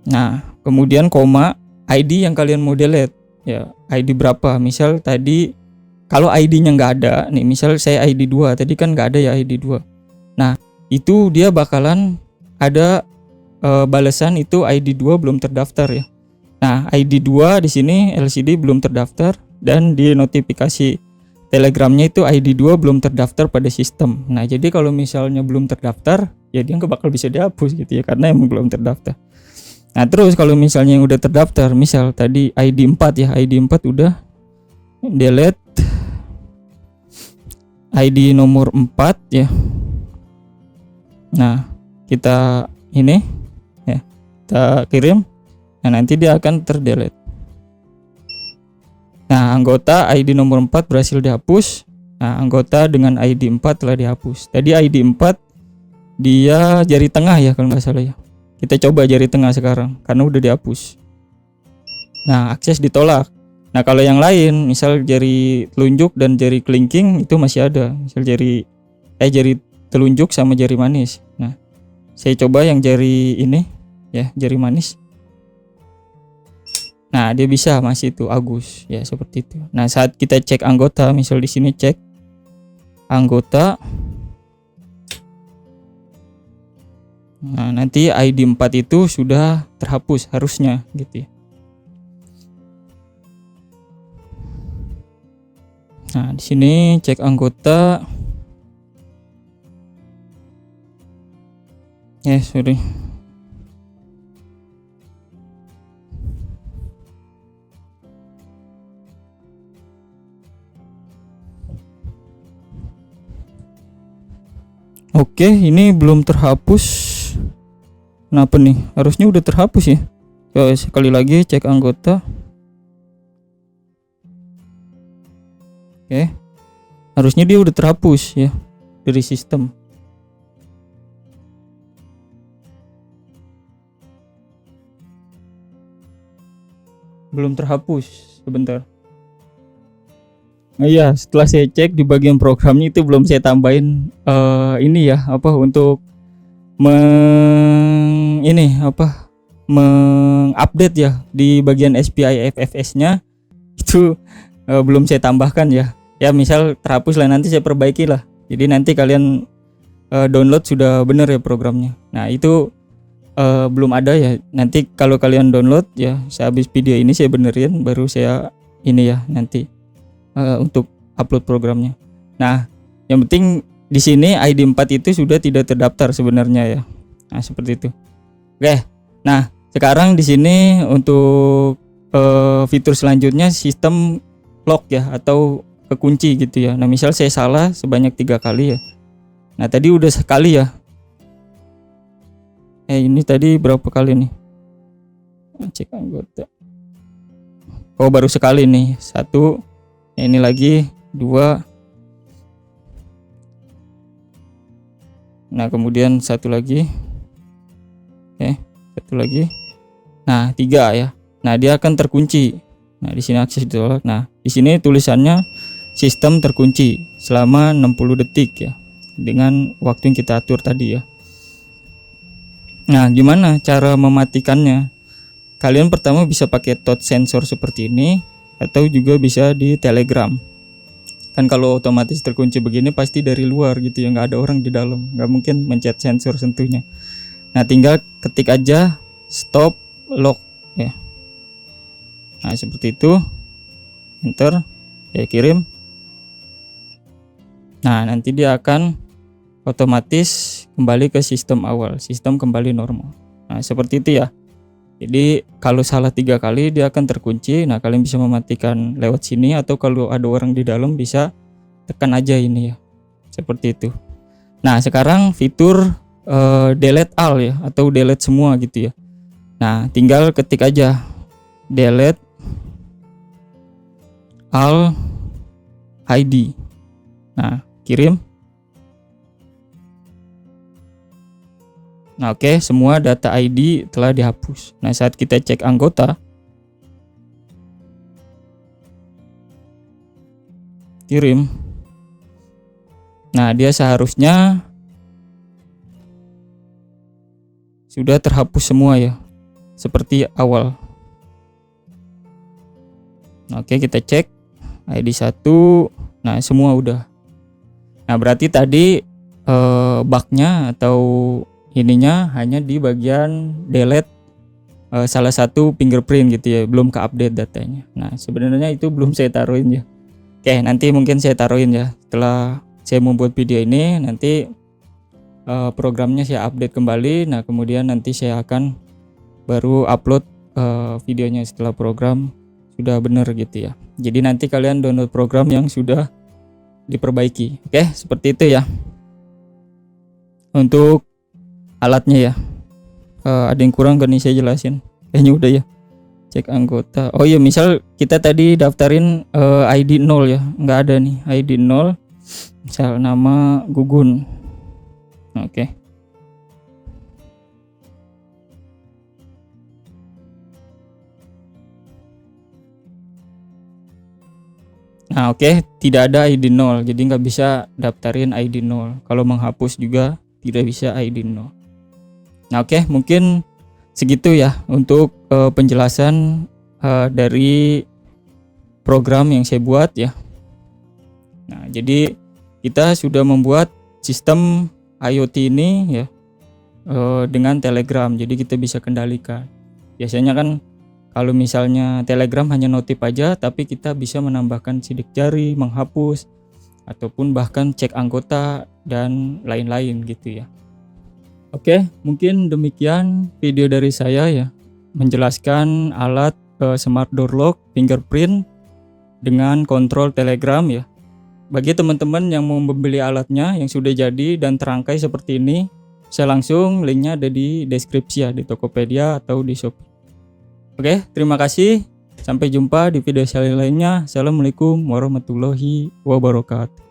Nah, kemudian koma ID yang kalian mau delete ya, ID berapa? Misal tadi kalau ID-nya nggak ada nih, misal saya ID 2, tadi kan nggak ada ya ID 2. Nah, itu dia bakalan ada balasan itu ID 2 belum terdaftar ya. Nah, ID 2 di sini LCD belum terdaftar, dan di notifikasi Telegramnya itu ID 2 belum terdaftar pada sistem. Nah, jadi kalau misalnya belum terdaftar, ya dia nggak bakal bisa dihapus gitu ya, karena emang belum terdaftar. Nah, terus kalau misalnya yang udah terdaftar, misal tadi ID 4 ya, ID 4 udah delete ID nomor 4 ya. Nah, kita ini ya, kita kirim. Nah, nanti dia akan terdelete. Nah, anggota ID nomor 4 berhasil dihapus. Nah, anggota dengan ID 4 telah dihapus. Tadi ID 4 dia jari tengah ya kalau nggak salah ya. Kita coba jari tengah sekarang karena udah dihapus. Nah, akses ditolak. Nah, kalau yang lain misal jari telunjuk dan jari kelingking itu masih ada. Misal jari telunjuk sama jari manis. Nah, saya coba yang jari ini ya, jari manis. Nah, dia bisa masih itu Agus ya, seperti itu. Nah, saat kita cek anggota, misal di sini cek anggota. Nah, nanti ID 4 itu sudah terhapus harusnya gitu ya. Nah, di sini cek anggota. Sorry. Oke, ini belum terhapus. Kenapa nih? Harusnya udah terhapus ya. Coba sekali lagi cek anggota. Oke. Harusnya dia udah terhapus ya dari sistem. Belum terhapus, sebentar. Iya, setelah saya cek di bagian programnya itu belum saya tambahin ini ya, apa untuk mengupdate ya di bagian SPI FFS-nya itu belum saya tambahkan ya. Ya misal terhapus lah, nanti saya perbaiki lah. Jadi nanti kalian download sudah benar ya programnya. Nah itu belum ada ya. Nanti kalau kalian download ya, saya habis video ini saya benerin, baru saya ini ya nanti untuk upload programnya. Nah yang penting di sini ID 4 itu sudah tidak terdaftar sebenarnya ya. Nah seperti itu. Oke. Nah sekarang di sini untuk fitur selanjutnya sistem lock ya, atau kekunci gitu ya. Nah misal saya salah sebanyak 3 kali ya. Nah tadi udah sekali ya. Ini tadi berapa kali nih? Cek anggota. Oh baru sekali nih. 1. Ini lagi 2. Nah kemudian 1 lagi. Oke, 1 lagi. Nah 3 ya. Nah dia akan terkunci. Nah di sini akses ditolak. Nah di sini tulisannya sistem terkunci selama 60 detik ya, dengan waktu yang kita atur tadi ya. Nah gimana cara mematikannya? Kalian pertama bisa pakai touch sensor seperti ini, atau juga bisa di Telegram. Kan kalau otomatis terkunci begini pasti dari luar gitu ya, nggak ada orang di dalam, nggak mungkin mencet sensor sentuhnya. Nah tinggal ketik aja stop lock ya. Nah seperti itu, enter, ya kirim. Nah nanti dia akan otomatis kembali ke sistem awal, sistem kembali normal. Nah seperti itu ya. Jadi kalau salah 3 kali dia akan terkunci. Nah kalian bisa mematikan lewat sini, atau kalau ada orang di dalam bisa tekan aja ini ya, seperti itu. Nah sekarang fitur delete all ya, atau delete semua gitu ya. Nah tinggal ketik aja delete all ID. Nah kirim. Nah oke, semua data ID telah dihapus. Nah saat kita cek anggota, kirim. Nah dia seharusnya sudah terhapus semua ya, seperti awal. Nah, oke kita cek ID 1. Nah semua udah. Nah berarti tadi bugnya atau ininya hanya di bagian delete salah satu fingerprint gitu ya, belum ke update datanya. Nah sebenarnya itu belum saya taruhin ya. Oke nanti mungkin saya taruhin ya, setelah saya membuat video ini nanti programnya saya update kembali. Nah kemudian nanti saya akan baru upload videonya setelah program sudah benar gitu ya. Jadi nanti kalian download program yang sudah diperbaiki. Oke seperti itu ya untuk alatnya ya. Ada yang kurang gak nih saya jelasin? Kayaknya udah ya. Cek anggota. Oh iya, misal kita tadi daftarin ID 0 ya, nggak ada nih ID 0. Misal nama Gugun. Oke. Nah oke, tidak ada ID 0, jadi nggak bisa daftarin ID 0. Kalau menghapus juga tidak bisa ID 0. Nah oke, mungkin segitu ya untuk penjelasan dari program yang saya buat ya. Nah jadi kita sudah membuat sistem IoT ini ya dengan Telegram, jadi kita bisa kendalikan. Biasanya kan kalau misalnya Telegram hanya notif aja, tapi kita bisa menambahkan sidik jari, menghapus, ataupun bahkan cek anggota dan lain-lain gitu ya. Oke, mungkin demikian video dari saya ya, menjelaskan alat smart door lock fingerprint dengan kontrol Telegram ya. Bagi teman-teman yang mau membeli alatnya yang sudah jadi dan terangkai seperti ini, saya langsung linknya ada di deskripsi ya, di Tokopedia atau di Shopee. Oke, terima kasih. Sampai jumpa di video saya lainnya. Assalamualaikum warahmatullahi wabarakatuh.